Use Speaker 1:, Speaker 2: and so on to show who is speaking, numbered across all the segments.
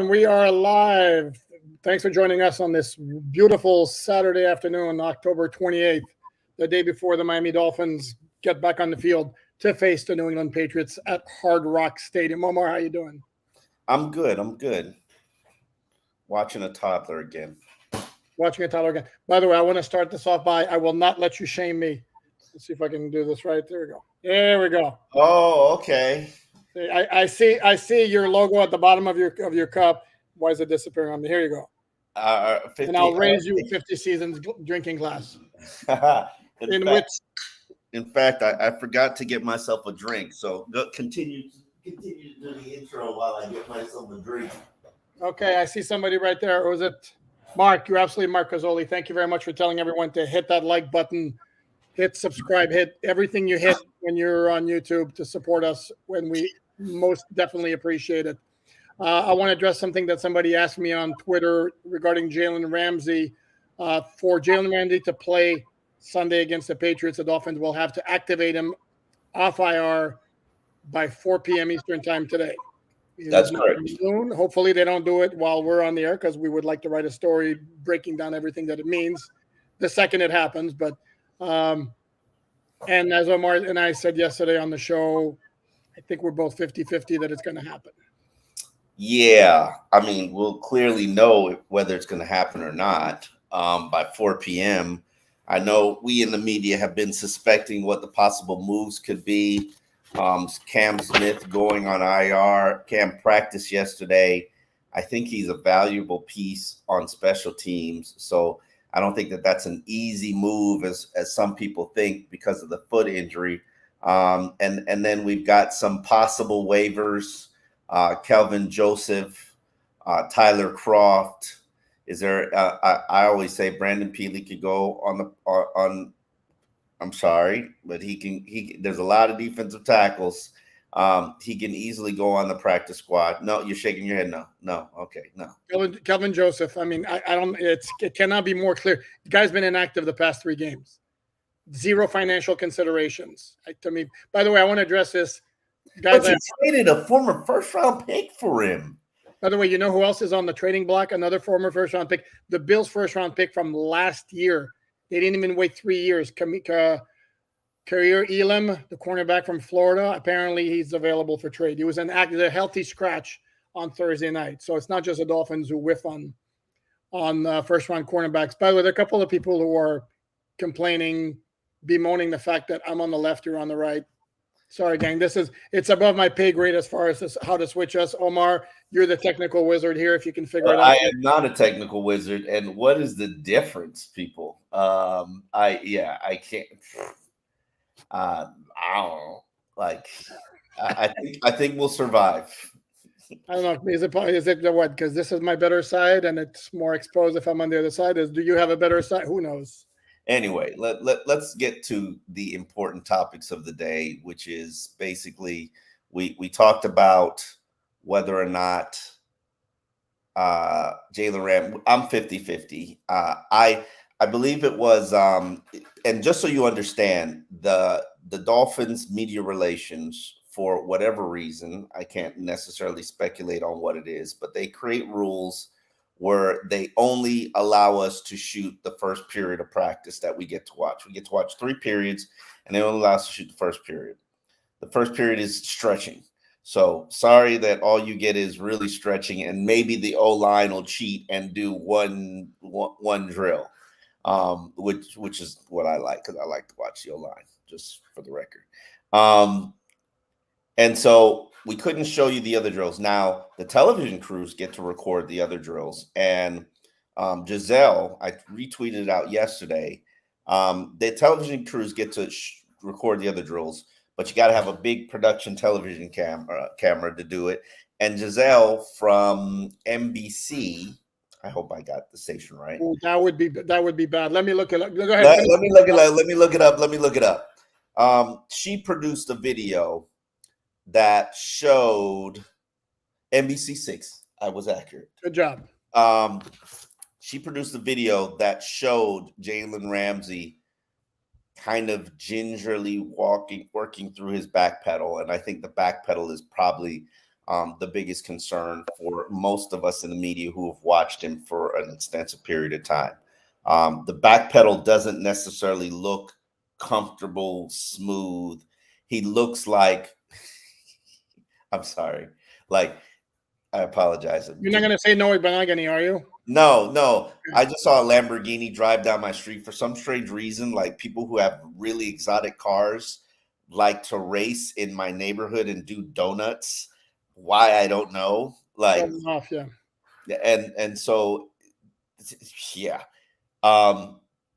Speaker 1: And we are live. Thanks for joining us on this beautiful Saturday afternoon, October 28th, the day before the Miami Dolphins get back on the field to face the New England Patriots at Hard Rock Stadium. Omar, how you doing?
Speaker 2: I'm good. Watching a toddler again.
Speaker 1: Watching a toddler again. By the way, I want to start this off by I will not let you shame me. Let's see if I can do this right. There we go. There we go.
Speaker 2: Oh, okay.
Speaker 1: I see your logo at the bottom of your cup. Why is it disappearing on me? Here you go.
Speaker 2: 50,
Speaker 1: And I'll raise you 50 seasons drinking glass.
Speaker 2: in fact, I forgot to get myself a drink. So continue to do the intro while I get myself a drink.
Speaker 1: Okay, I see somebody right there. Or was it Mark? You're absolutely Mark Cozzoli. Thank you very much for telling everyone to hit that like button, hit subscribe, hit everything you hit when you're on YouTube to support us. When we most definitely appreciate it. I want to address something that somebody asked me on Twitter regarding Jalen Ramsey. For Jalen Ramsey to play Sunday against the Patriots, the Dolphins will have to activate him off IR by 4 p.m. Eastern time today.
Speaker 2: That's correct.
Speaker 1: Hopefully they don't do it while we're on the air because we would like to write a story breaking down everything that it means the second it happens. But and as Omar and I said yesterday on the show, I think we're both 50-50 that it's going to happen.
Speaker 2: Yeah, I mean, we'll clearly know whether it's going to happen or not by 4 p.m. I know we in the media have been suspecting what the possible moves could be. Cam Smith going on IR. Cam practiced yesterday. I think he's a valuable piece on special teams. So I don't think that that's an easy move as some people think because of the foot injury. And then we've got some possible waivers. Kelvin Joseph, Tyler Croft. Is there? I always say Brandon Peely could go on. I'm sorry, but he can. There's a lot of defensive tackles. He can easily go on the practice squad. No, you're shaking your head. No. Okay, no.
Speaker 1: Kelvin Joseph. I mean, I don't. It cannot be more clear. The guy's been inactive the past 3 games. Zero financial considerations. To me, by the way, I want to address this.
Speaker 2: Guys, but you traded a former first-round pick for him.
Speaker 1: By the way, you know who else is on the trading block? Another former first-round pick. The Bills' first-round pick from last year. They didn't even wait 3 years. Kareem Elam, the cornerback from Florida, apparently he's available for trade. He was a healthy scratch on Thursday night. So it's not just the Dolphins who whiff on first-round cornerbacks. By the way, there are a couple of people who are complaining, bemoaning the fact that I'm on the left, you're on the right. Sorry, gang. It's above my pay grade as far as how to switch us. Omar, you're the technical wizard here. If you can figure it out.
Speaker 2: I am not a technical wizard. And what is the difference, people? I can't. I don't know. Like, I think we'll survive.
Speaker 1: I don't know. Is it what? Because this is my better side, and it's more exposed if I'm on the other side. Do you have a better side? Who knows?
Speaker 2: Anyway, let's get to the important topics of the day, which is basically we talked about whether or not Jalen Ramsey. I'm 50-50. I believe it was, and just so you understand, the Dolphins media relations, for whatever reason, I can't necessarily speculate on what it is, but they create rules where they only allow us to shoot the first period of practice that we get to watch. We get to watch 3 periods, and they only allow us to shoot the first period. The first period is stretching. So sorry that all you get is really stretching, and maybe the O-line will cheat and do one drill, which is what I like, because I like to watch the O-line, just for the record. And so we couldn't show you the other drills. Now, the television crews get to record the other drills. And Giselle, I retweeted it out yesterday. The television crews get to record the other drills, but you got to have a big production television camera to do it. And Giselle from NBC, I hope I got the station right.
Speaker 1: Ooh, that would be bad. Let me look it up. Go ahead.
Speaker 2: Let me look it up. She produced a video that showed NBC6. I was accurate.
Speaker 1: Good job.
Speaker 2: She produced a video that showed Jalen Ramsey kind of gingerly working through his back pedal, and I think the back pedal is probably the biggest concern for most of us in the media who have watched him for an extensive period of time. The back pedal doesn't necessarily look comfortable, smooth. He looks like, I'm sorry, like, I apologize.
Speaker 1: You're not going to say no Ibanagani, are you?
Speaker 2: No. I just saw a Lamborghini drive down my street for some strange reason. Like, people who have really exotic cars like to race in my neighborhood and do donuts. Why, I don't know. Like,
Speaker 1: Off, yeah.
Speaker 2: and so yeah.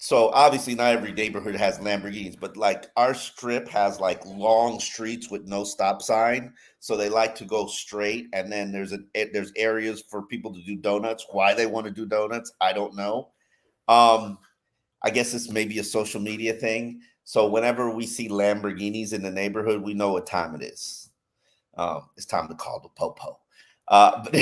Speaker 2: So obviously not every neighborhood has Lamborghinis, but like our strip has like long streets with no stop sign. So they like to go straight. And then there's areas for people to do donuts. Why they want to do donuts, I don't know. I guess it's maybe a social media thing. So whenever we see Lamborghinis in the neighborhood, we know what time it is. It's time to call the popo. But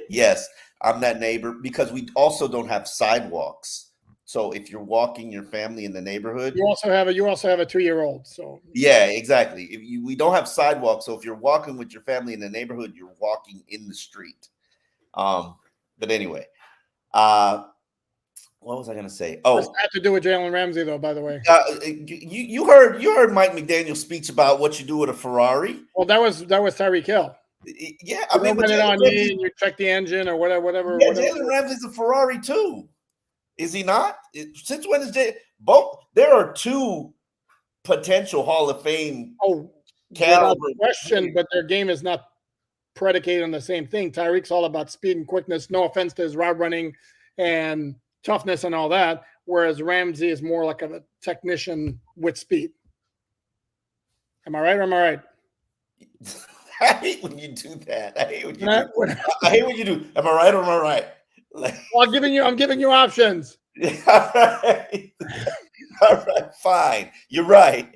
Speaker 2: yes, I'm that neighbor because we also don't have sidewalks. So if you're walking your family in the neighborhood,
Speaker 1: you also have a 2-year-old. So
Speaker 2: yeah, exactly. We don't have sidewalks, so if you're walking with your family in the neighborhood, you're walking in the street. But anyway, what was I going to say?
Speaker 1: What's that to do with Jalen Ramsey, though? By the way,
Speaker 2: you heard Mike McDaniel's speech about what you do with a Ferrari.
Speaker 1: Well, that was Tyreek Hill.
Speaker 2: Yeah, I mean,
Speaker 1: but it on me and you check the engine or whatever.
Speaker 2: Yeah, Jalen Ramsey's a Ferrari too. Is he not? Since when is both? There are two potential Hall of Fame caliber
Speaker 1: question, but their game is not predicated on the same thing. Tyreek's all about speed and quickness. No offense to his route running and toughness and all that, whereas Ramsey is more like a technician with speed. Am I right or am I right?
Speaker 2: I hate when you do that. I hate when you do. I hate when you do. Am I right or am I right?
Speaker 1: Like, well, I'm giving you options.
Speaker 2: All right. All right, fine. You're right.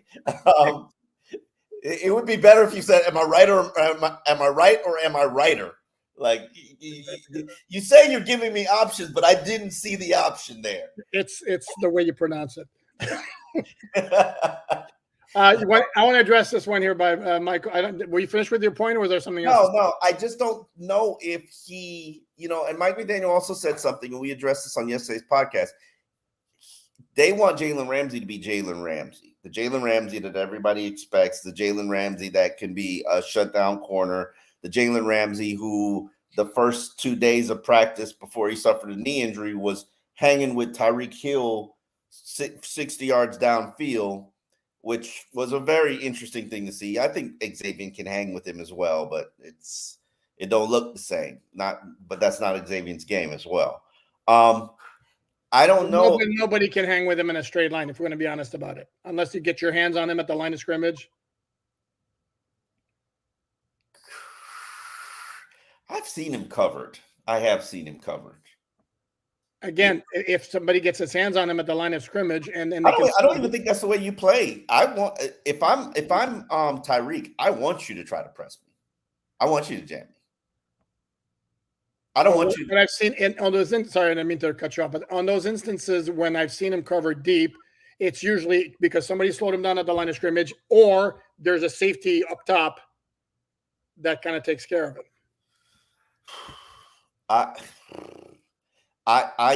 Speaker 2: It would be better if you said, "Am I right or am I right or am I righter?" Like you say, you're giving me options, but I didn't see the option there.
Speaker 1: It's the way you pronounce it. I want to address this one here by Michael. Were you finished with your point, or was there something else?
Speaker 2: No. I just don't know if he, and Mike McDaniel also said something, and we addressed this on yesterday's podcast. They want Jalen Ramsey to be Jalen Ramsey, the Jalen Ramsey that everybody expects, the Jalen Ramsey that can be a shutdown corner, the Jalen Ramsey who the first 2 days of practice before he suffered a knee injury was hanging with Tyreek Hill 60 yards downfield, which was a very interesting thing to see. I think Xavier can hang with him as well, but it don't look the same. But that's not Xavier's game as well. I don't know.
Speaker 1: Nobody can hang with him in a straight line, if we're going to be honest about it, unless you get your hands on him at the line of scrimmage.
Speaker 2: I've seen him covered. I have seen him covered.
Speaker 1: Again, if somebody gets his hands on him at the line of scrimmage, and
Speaker 2: I don't even think that's the way you play. If I'm Tyreek, I want you to try to press me. I want you to jam me. I don't want you.
Speaker 1: But I've seen on those. Sorry, I didn't mean to cut you off. But on those instances when I've seen him cover deep, it's usually because somebody slowed him down at the line of scrimmage, or there's a safety up top that kind of takes care of it.
Speaker 2: I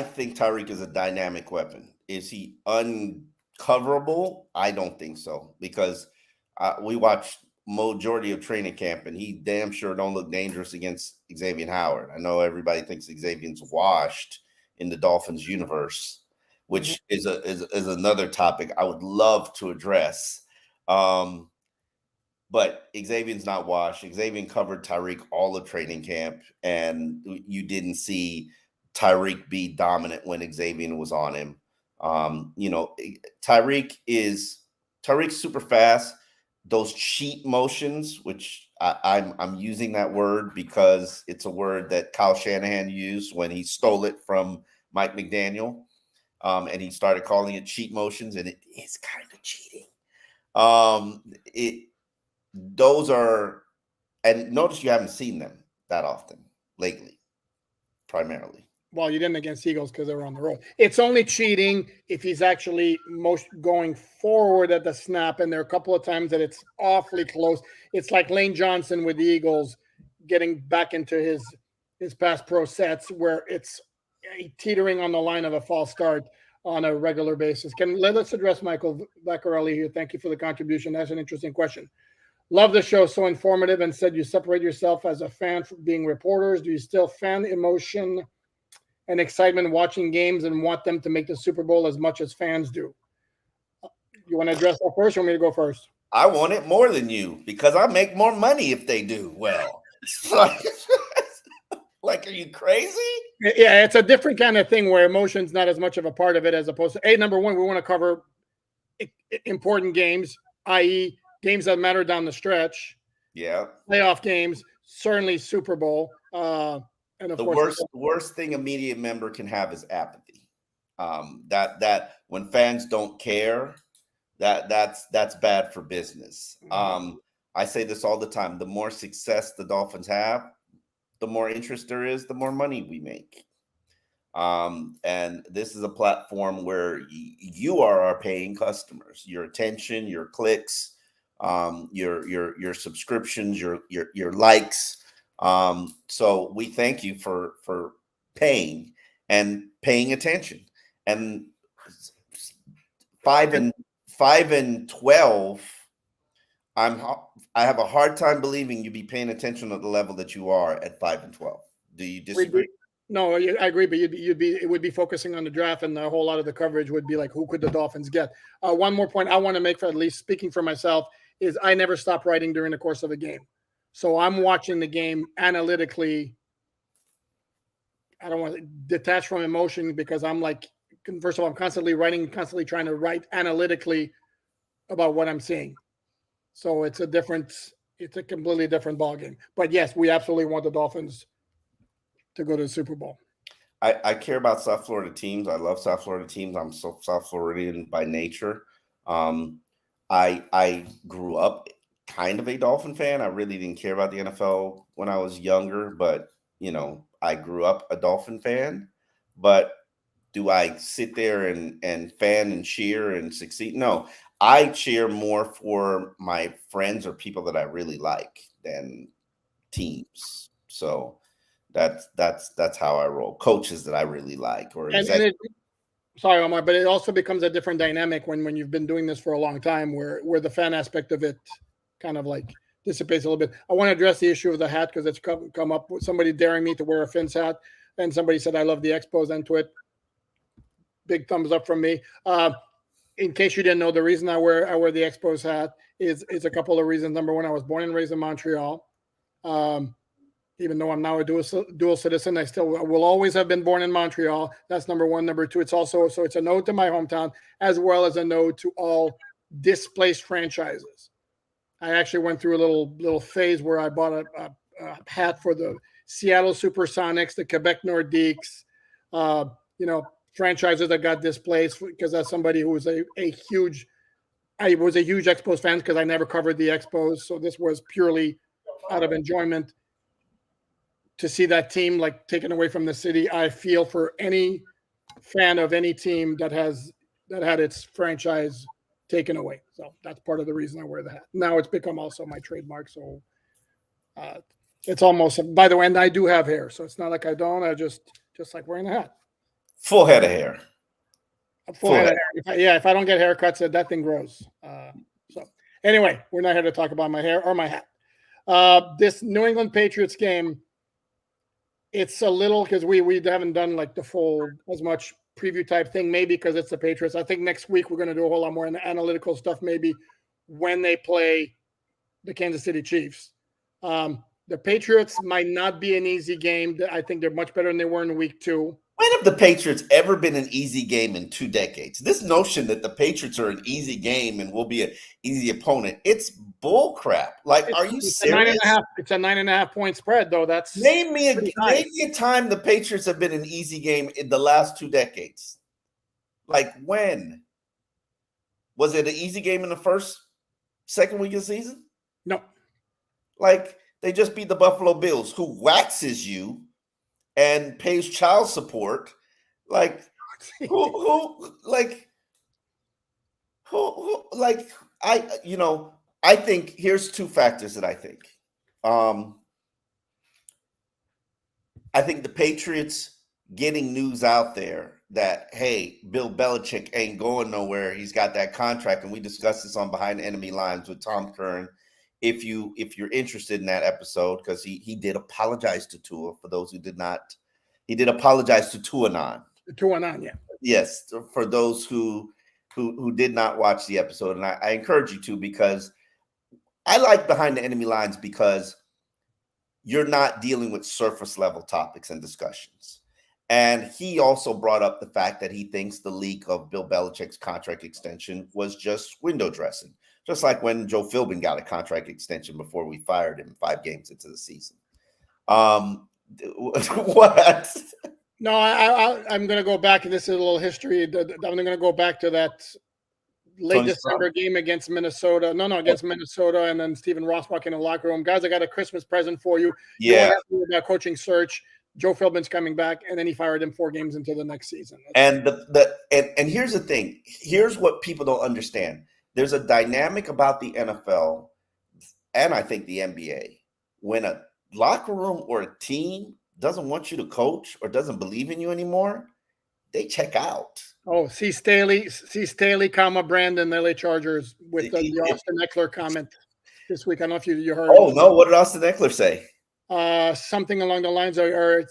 Speaker 2: think Tyreek is a dynamic weapon. Is he uncoverable? I don't think so, because we watched majority of training camp, and he damn sure don't look dangerous against Xavier Howard. I know everybody thinks Xavier's washed in the Dolphins universe, which is another topic I would love to address. But Xavier's not washed. Xavier covered Tyreek all of training camp, and you didn't see Tyreek be dominant when Xavier was on him. Tyreek's super fast. Those cheat motions, which I'm using that word because it's a word that Kyle Shanahan used when he stole it from Mike McDaniel, and he started calling it cheat motions, and it is kind of cheating. Those are, and notice you haven't seen them that often lately, primarily.
Speaker 1: Well, you didn't against Eagles because they were on the road. It's only cheating if he's actually most going forward at the snap, and there are a couple of times that it's awfully close. It's like Lane Johnson with the Eagles getting back into his past pro sets where it's teetering on the line of a false start on a regular basis. Let's address Michael Vaccarelli here. Thank you for the contribution. That's an interesting question. Love the show, so informative, and said you separate yourself as a fan from being reporters. Do you still fan emotion and excitement watching games and want them to make the Super Bowl as much as fans do? You want to address that first, or want me to go first?
Speaker 2: I want it more than you because I make more money if they do well. Like, are you crazy?
Speaker 1: Yeah, it's a different kind of thing where emotion's not as much of a part of it as opposed to, number one, we want to cover important games, i.e., games that matter down the stretch.
Speaker 2: Yeah.
Speaker 1: Playoff games, certainly Super Bowl. And of course,
Speaker 2: the worst thing a media member can have is apathy. That when fans don't care, that's bad for business. I say this all the time. The more success the Dolphins have, the more interest there is, the more money we make. And this is a platform where you are our paying customers. Your attention, your clicks, your subscriptions, your likes. So we thank you for paying and paying attention. And 5-12, I have a hard time believing you'd be paying attention at the level that you are at 5-12. Do you disagree?
Speaker 1: No, I agree, but it would be focusing on the draft, and a whole lot of the coverage would be like, who could the Dolphins get? One more point I want to make, for at least speaking for myself, is I never stop writing during the course of a game. So I'm watching the game analytically. I don't want to detach from emotion because I'm like, first of all, I'm constantly writing, constantly trying to write analytically about what I'm seeing. So it's a completely different ballgame. But yes, we absolutely want the Dolphins to go to the Super Bowl.
Speaker 2: I care about South Florida teams. I love South Florida teams. I'm so South Floridian by nature. I grew up kind of a Dolphin fan. I really didn't care about the NFL when I was younger, but I grew up a Dolphin fan. But do I sit there and fan and cheer and succeed? No, I cheer more for my friends or people that I really like than teams. So that's how I roll. Coaches that I really like,
Speaker 1: sorry, Omar, but it also becomes a different dynamic when you've been doing this for a long time, where the fan aspect of it kind of like dissipates a little bit. I want to address the issue of the hat because it's come up with somebody daring me to wear a Fins hat, and somebody said I love the Expos and to it. Big thumbs up from me. In case you didn't know, the reason I wear the Expos hat is a couple of reasons. Number one, I was born and raised in Montreal. Even though I'm now a dual citizen, I still will always have been born in Montreal. That's number one. Number two, it's a node to my hometown as well as a node to all displaced franchises. I actually went through a little phase where I bought a hat for the Seattle Supersonics, the Quebec Nordiques, franchises that got displaced, because as somebody who was I was a huge Expos fan because I never covered the Expos. So this was purely out of enjoyment to see that team like taken away from the city. I feel for any fan of any team that had its franchise taken away. So that's part of the reason I wear the hat. Now it's become also my trademark. So it's almost, by the way, and I do have hair. So it's not like I don't. I just like wearing a hat.
Speaker 2: Full head of hair.
Speaker 1: Full head of hair. If I don't get haircuts, that thing grows. So anyway, we're not here to talk about my hair or my hat. This New England Patriots game, it's a little, because we haven't done like the full as much preview type thing, maybe because it's the Patriots. I think next week we're going to do a whole lot more analytical stuff, maybe when they play the Kansas City Chiefs. The Patriots might not be an easy game. I think they're much better than they were in week 2.
Speaker 2: When have the Patriots ever been an easy game in 2 decades? This notion that the Patriots are an easy game and will be an easy opponent, it's bull crap. Like, are you serious?
Speaker 1: It's a 9.5 point spread, though. That's
Speaker 2: name me a time the Patriots have been an easy game in the last 2 decades. Like, when? Was it an easy game in the second week of the season?
Speaker 1: No.
Speaker 2: Like, they just beat the Buffalo Bills, who waxes you and pays child support. Like who like who like I think here's two factors that I think. I think the Patriots getting news out there that, hey, Bill Belichick ain't going nowhere. He's got that contract, and we discussed this on Behind Enemy Lines with Tom Curran. If you're interested in that episode, because he did apologize to Tua. For those who did not, he did apologize to Tuanon.
Speaker 1: Tuanon, yeah.
Speaker 2: Yes, for those who did not watch the episode, and I encourage you to, because I like Behind the Enemy Lines because you're not dealing with surface level topics and discussions. And he also brought up the fact that he thinks the leak of Bill Belichick's contract extension was just window dressing, just like when Joe Philbin got a contract extension before we fired him 5 games into the season. What?
Speaker 1: No, I'm going to go back. This is a little history. I'm going to go back to that late December game against Minnesota. Against Minnesota, and then Stephen Ross walking in the locker room. Guys, I got a Christmas present for you.
Speaker 2: Yeah.
Speaker 1: You about coaching search. Joe Philbin's coming back, and then he fired him 4 games into the next season.
Speaker 2: And and here's the thing. Here's what people don't understand. There's a dynamic about the NFL, and I think the NBA. When a locker room or a team doesn't want you to coach or doesn't believe in you anymore, they check out.
Speaker 1: Oh, see Staley, Brandon, LA Chargers with the Austin Eckler comment this week. I don't know if you heard.
Speaker 2: Oh, no. What did Austin Eckler say?
Speaker 1: Something along the lines of, or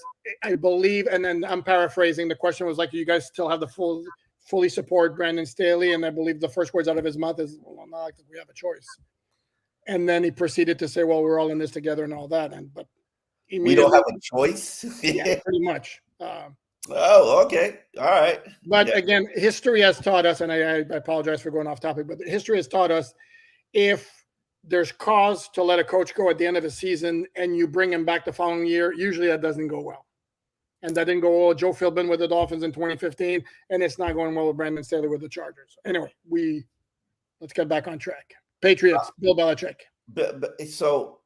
Speaker 1: I believe, and then I'm paraphrasing. The question was like, you guys still have the fully support Brandon Staley? And I believe the first words out of his mouth is, well, not like we have a choice. And then he proceeded to say, well, we're all in this together and all that. But
Speaker 2: we don't have a choice?
Speaker 1: Yeah, pretty much.
Speaker 2: Oh, okay. All right.
Speaker 1: But again, history has taught us, and I apologize for going off topic, but history has taught us if there's cause to let a coach go at the end of a season and you bring him back the following year, usually that doesn't go well. And that didn't go well. Joe Philbin with the Dolphins in 2015, and it's not going well with Brandon Staley with the Chargers. Anyway, let's get back on track. Patriots, Bill Belichick.
Speaker 2: So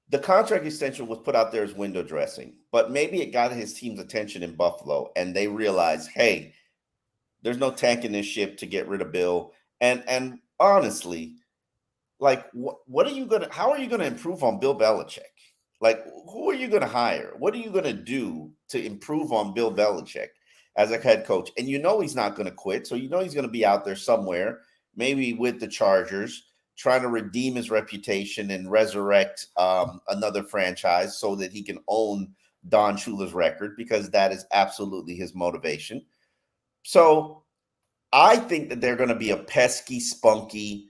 Speaker 2: the contract extension was put out there as window dressing, but maybe it got his team's attention in Buffalo, and they realized, hey, there's no tanking this ship to get rid of Bill. And honestly, like, how are you gonna improve on Bill Belichick? Like, who are you gonna hire? What are you gonna do to improve on Bill Belichick as a head coach? And he's not gonna quit, so he's gonna be out there somewhere, maybe with the Chargers, trying to redeem his reputation and resurrect another franchise so that he can own Don Shula's record, because that is absolutely his motivation. So I think that they're going to be a pesky, spunky,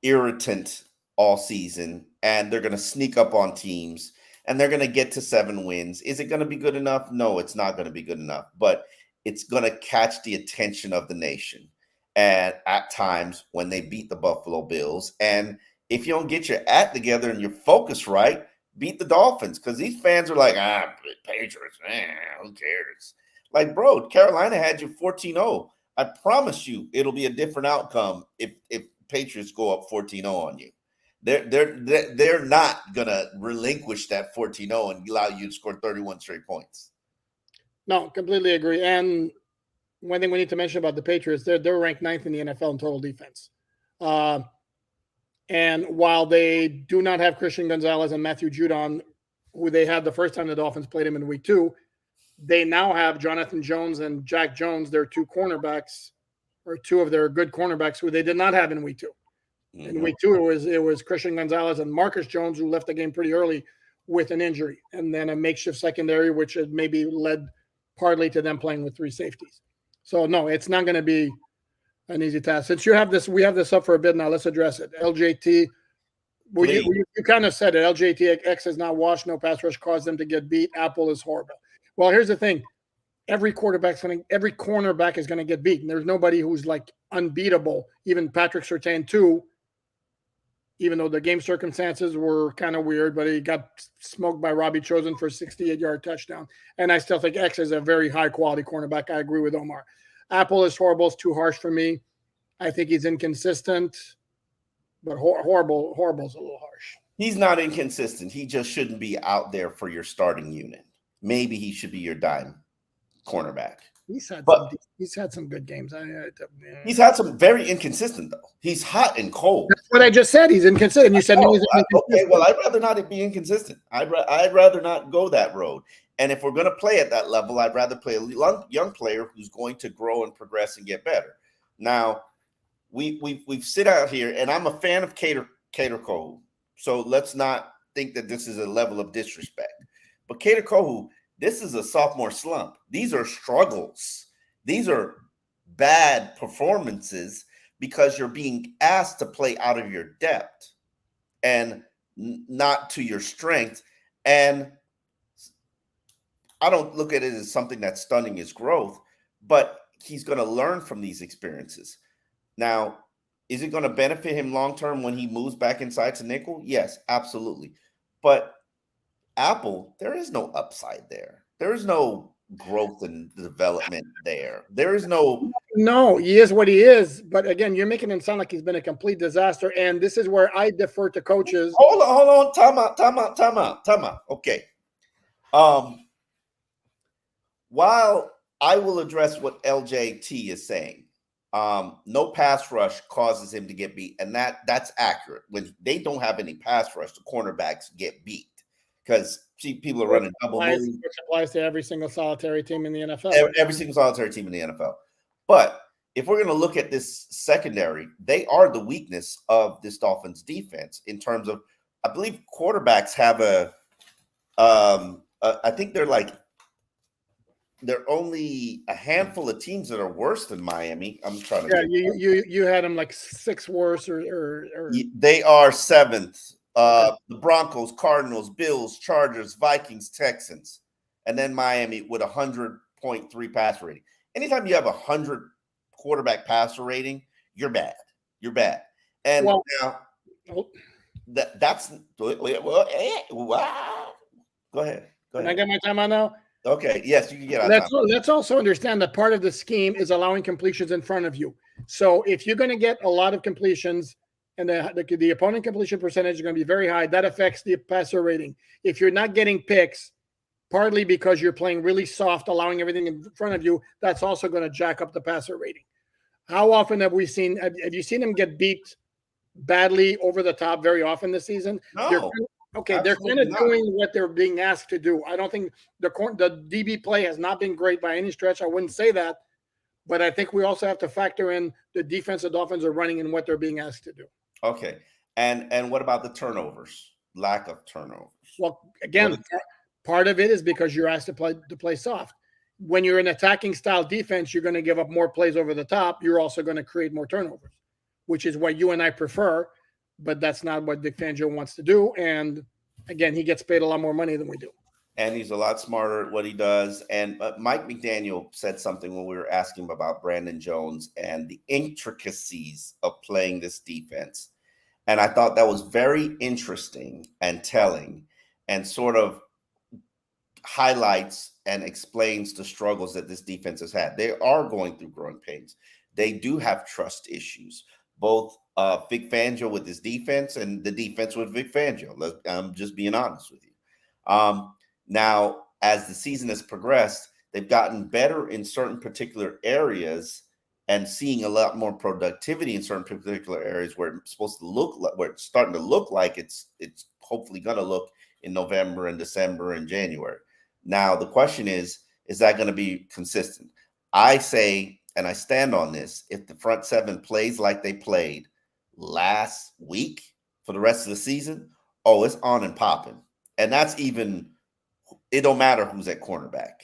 Speaker 2: irritant all season, and they're going to sneak up on teams, and they're going to get to 7 wins. Is it going to be good enough? No, it's not going to be good enough, but it's going to catch the attention of the nation. And at times when they beat the Buffalo Bills, and if you don't get your act together and your focus right, beat the Dolphins, because these fans are like, Patriots, who cares? Like, bro, Carolina had you 14-0. I promise you it'll be a different outcome if Patriots go up 14-0 on you. They're not gonna relinquish that 14-0 and allow you to score 31 straight points.
Speaker 1: No, completely agree. And one thing we need to mention about the Patriots, they're ranked 9th in the NFL in total defense. And while they do not have Christian Gonzalez and Matthew Judon, who they had the first time the Dolphins played him in week 2, they now have Jonathan Jones and Jack Jones, their 2 cornerbacks, or 2 of their good cornerbacks, who they did not have in week 2. Mm-hmm. In week 2, it was Christian Gonzalez and Marcus Jones, who left the game pretty early with an injury, and then a makeshift secondary, which had maybe led partly to them playing with 3 safeties. So no, it's not going to be an easy task. Since we have this up for a bit now, let's address it. LJT, you kind of said it. LJT X is not washed. No pass rush caused them to get beat. Apple is horrible. Well, here's the thing: every cornerback is going to get beaten. There's nobody who's like unbeatable. Even Patrick Surtain too. Even though the game circumstances were kind of weird, but he got smoked by Robbie Chosen for a 68-yard touchdown. And I still think X is a very high-quality cornerback. I agree with Omar. Apple is horrible. It's too harsh for me. I think he's inconsistent, but horrible is a little harsh.
Speaker 2: He's not inconsistent. He just shouldn't be out there for your starting unit. maybe he should be your dime cornerback.
Speaker 1: He's had
Speaker 2: But
Speaker 1: some good games.
Speaker 2: He's had some very inconsistent though. He's hot and cold.
Speaker 1: That's what I just said. He's inconsistent. You said no. He's
Speaker 2: Okay, well, I'd rather not be inconsistent. I'd rather not go that road. And if we're going to play at that level, I'd rather play a young player who's going to grow and progress and get better. Now, we've sit out here, and I'm a fan of Cater Kohu. So let's not think that this is a level of disrespect. But Cater Kohu, this is a sophomore slump. These are struggles. These are bad performances because you're being asked to play out of your depth and not to your strength. And I don't look at it as something that's stunning his growth, but he's going to learn from these experiences. Now, is it going to benefit him long-term when he moves back inside to nickel? Yes, absolutely. But Apple, there is no upside there. There is no growth and development there. There is no.
Speaker 1: He is what he is. But again, you're making him sound like he's been a complete disaster. And this is where I defer to coaches.
Speaker 2: Hold on. Time out. Okay. While I will address what LJT is saying, no pass rush causes him to get beat. And that's accurate. When they don't have any pass rush, the cornerbacks get beat. Because people are running double moves.
Speaker 1: Which applies to every single solitary team in the NFL.
Speaker 2: Every single solitary team in the NFL. But if we're going to look at this secondary, they are the weakness of this Dolphins defense in terms of, I believe quarterbacks have I think they're only a handful of teams that are worse than Miami. I'm trying to.
Speaker 1: Yeah, you had them like 6 worse or
Speaker 2: they are 7th. The Broncos, Cardinals, Bills, Chargers, Vikings, Texans, and then Miami with 100.3 passer rating. Anytime you have 100 quarterback passer rating, you're bad. You're bad. And now that's wow. Go ahead.
Speaker 1: Can I get my time on now?
Speaker 2: Okay. Yes, you can get out.
Speaker 1: Let's also understand that part of the scheme is allowing completions in front of you. So if you're going to get a lot of completions, and the opponent completion percentage is going to be very high, that affects the passer rating. If you're not getting picks, partly because you're playing really soft, allowing everything in front of you, that's also going to jack up the passer rating. How often have you seen them get beat badly over the top very often this season?
Speaker 2: No.
Speaker 1: They're kind of doing what they're being asked to do. I don't think the DB play has not been great by any stretch. I wouldn't say that. But I think we also have to factor in the defense the Dolphins are running and what they're being asked to do.
Speaker 2: Okay. And what about the turnovers? Lack of turnovers.
Speaker 1: Well, again, part of it is because you're asked to play soft. When you're an attacking style defense, you're going to give up more plays over the top. You're also going to create more turnovers, which is what you and I prefer, but that's not what Vic Fangio wants to do. And again, he gets paid a lot more money than we do.
Speaker 2: And he's a lot smarter at what he does. And Mike McDaniel said something when we were asking him about Brandon Jones and the intricacies of playing this defense. And I thought that was very interesting and telling and sort of highlights and explains the struggles that this defense has had. They are going through growing pains. They do have trust issues, both Vic Fangio with his defense and the defense with Vic Fangio. I'm just being honest with you. Now, as the season has progressed, they've gotten better in certain particular areas and seeing a lot more productivity in certain particular areas where it's supposed to look like, where it's starting to look like it's hopefully going to look in November and December and January. Now, the question is that going to be consistent? I say, and I stand on this, if the front seven plays like they played last week for the rest of the season, it's on and popping. And that's even, it don't matter who's at cornerback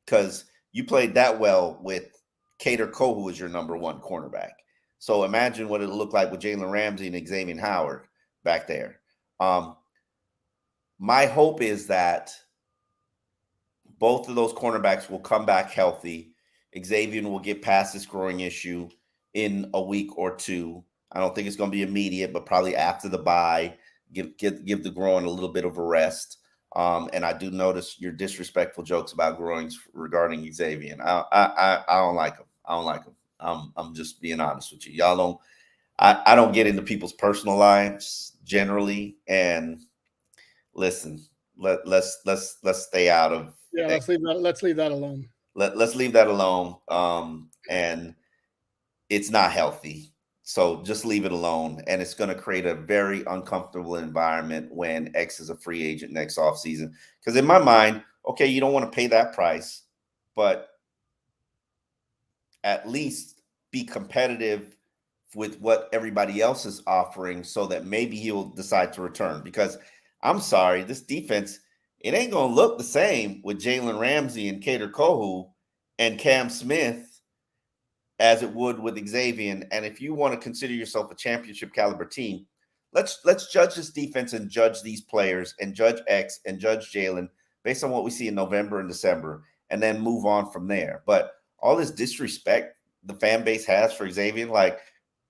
Speaker 2: because you played that well with Cater Kohu as your number one cornerback. So imagine what it'll look like with Jalen Ramsey and Xavier Howard back there. My hope is that both of those cornerbacks will come back healthy. Xavier will get past this growing issue in a week or two. I don't think it's going to be immediate, but probably after the bye, give the growing a little bit of a rest. And I do notice your disrespectful jokes about growings regarding Xavier. I don't like them. I don't like them. I'm just being honest with you. Y'all don't. I don't get into people's personal lives generally. And listen, let's stay out of
Speaker 1: Yeah, let's leave that alone.
Speaker 2: Let's leave that alone. And it's not healthy. So just leave it alone. And it's going to create a very uncomfortable environment when X is a free agent next offseason. Because in my mind, okay, you don't want to pay that price, but at least be competitive with what everybody else is offering so that maybe he'll decide to return. Because I'm sorry, this defense, it ain't going to look the same with Jalen Ramsey and Kader Kohu and Cam Smith as it would with Xavier. And if you want to consider yourself a championship caliber team, let's judge this defense and judge these players and judge X and judge Jalen based on what we see in November and December, and then move on from there. But all this disrespect the fan base has for Xavier, like,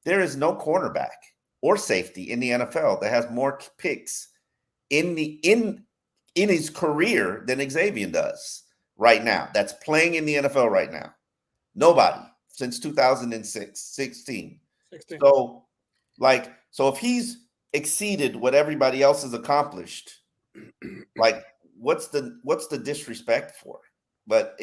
Speaker 2: there is no cornerback or safety in the NFL that has more picks in his career than Xavier does right now. That's playing in the NFL right now. Nobody since 2016. So if he's exceeded what everybody else has accomplished, like, what's the disrespect for? But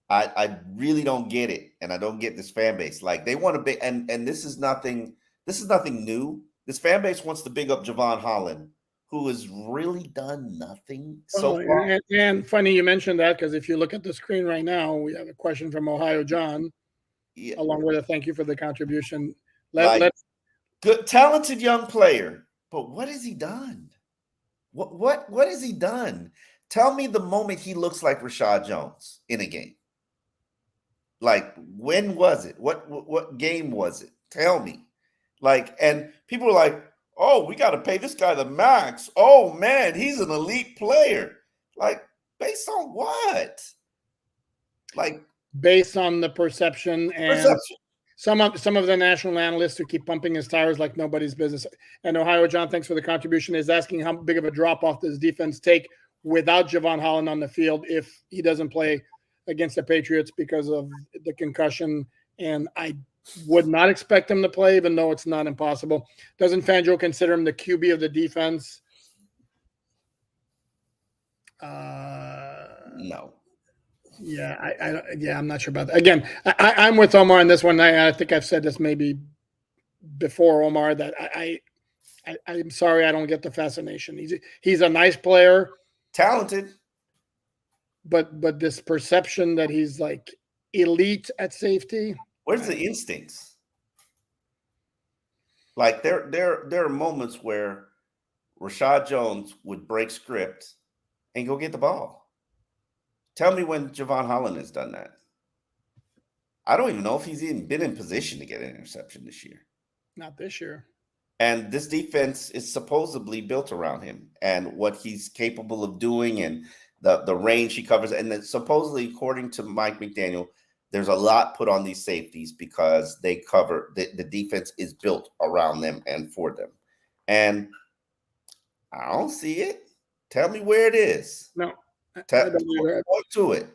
Speaker 2: I really don't get it, and I don't get this fan base. Like, they want to be, and this is nothing new. This fan base wants to big up Javon Holland, who has really done nothing so far.
Speaker 1: And funny you mentioned that, because if you look at the screen right now, we have a question from Ohio John, along with a thank you for the contribution.
Speaker 2: Good, talented young player, but what has he done? What has he done? Tell me the moment he looks like Rashad Jones in a game. Like, when was it? What game was it? Tell me. Like, and people are like, oh, we got to pay this guy the max. Oh man, he's an elite player. Like, based on what? Like,
Speaker 1: based on the perception and some of the national analysts who keep pumping his tires like nobody's business. And Ohio John, thanks for the contribution, is asking how big of a drop off does defense take without Javon Holland on the field if he doesn't play against the Patriots because of the concussion. And I would not expect him to play, even though it's not impossible. Doesn't Fangio consider him the QB of the defense?
Speaker 2: No.
Speaker 1: Yeah, I'm not sure about that. Again, I'm with Omar on this one. I think I've said this maybe before, Omar, that I'm sorry I don't get the fascination. He's a nice player,
Speaker 2: talented,
Speaker 1: but this perception that he's like elite at safety.
Speaker 2: Where's the instincts? Like, there are moments where Rashad Jones would break script and go get the ball. Tell me when Javon Holland has done that. I don't even know if he's even been in position to get an interception this year.
Speaker 1: Not this year.
Speaker 2: And this defense is supposedly built around him and what he's capable of doing and the range he covers. And then supposedly, according to Mike McDaniel, there's a lot put on these safeties because they cover the defense is built around them and for them. And I don't see it. Tell me where it is.
Speaker 1: No.
Speaker 2: Point to it.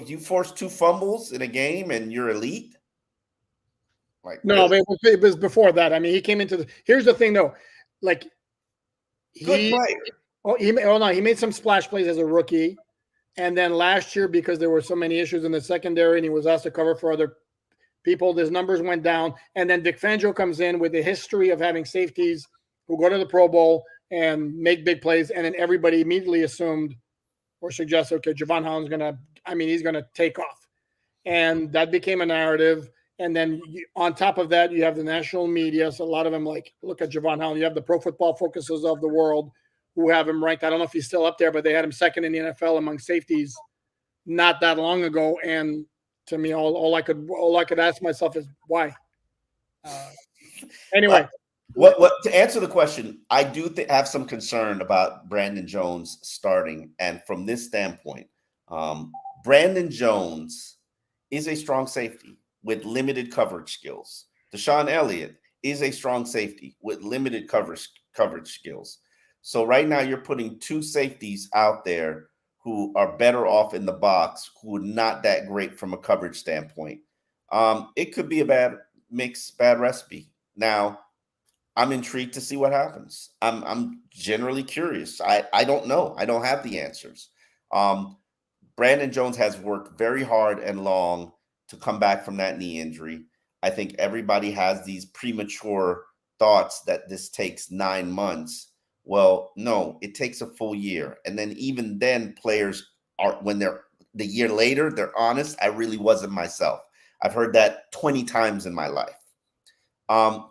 Speaker 2: You forced 2 fumbles in a game and you're elite. Like,
Speaker 1: no, really? It was before that. I mean, he came into here's the thing though, like,
Speaker 2: good player.
Speaker 1: He made some splash plays as a rookie, and then last year, because there were so many issues in the secondary and he was asked to cover for other people, his numbers went down. And then Vic Fangio comes in with a history of having safeties who go to the Pro Bowl and make big plays, and then everybody immediately assumed or suggested, okay, Javon Holland's he's going to take off. And that became a narrative. And then on top of that, you have the national media. So a lot of them like, look at Javon Holland. You have the Pro Football Focuses of the world who have him ranked. I don't know if he's still up there, but they had him second in the NFL among safeties not that long ago. And to me, all I could ask myself is why. Anyway.
Speaker 2: What to answer the question, I do have some concern about Brandon Jones starting. And from this standpoint, Brandon Jones is a strong safety with limited coverage skills. Deshaun Elliott is a strong safety with limited coverage skills. So right now you're putting 2 safeties out there who are better off in the box, who are not that great from a coverage standpoint. It could be a bad mix, bad recipe. Now, I'm intrigued to see what happens. I'm generally curious. I don't know. I don't have the answers. Brandon Jones has worked very hard and long to come back from that knee injury. I think everybody has these premature thoughts that this takes 9 months. Well, no, it takes a full year. And then even then, players are, when they're the year later, they're honest. I really wasn't myself. I've heard that 20 times in my life.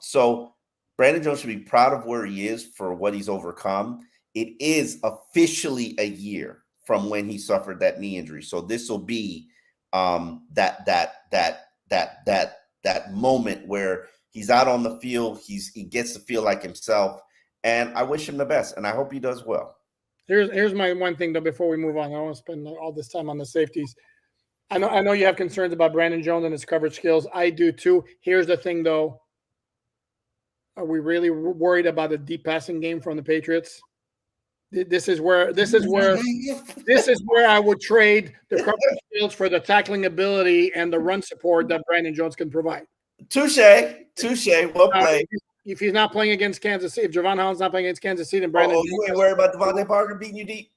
Speaker 2: So Brandon Jones should be proud of where he is for what he's overcome. It is officially a year from when he suffered that knee injury. So this will be that moment where he's out on the field. He gets to feel like himself, and I wish him the best, and I hope he does well.
Speaker 1: Here's my one thing though. Before we move on, I don't want to spend all this time on the safeties. I know you have concerns about Brandon Jones and his coverage skills. I do too. Here's the thing though. Are we really worried about a deep passing game from the Patriots? This is where I would trade the coverage skills for the tackling ability and the run support that Brandon Jones can provide.
Speaker 2: Touche. Well played.
Speaker 1: If he's not playing against Kansas City, if Javon Holland's not playing against Kansas City, then Brandon Jones,
Speaker 2: you ain't worried about Devontae Parker beating you deep.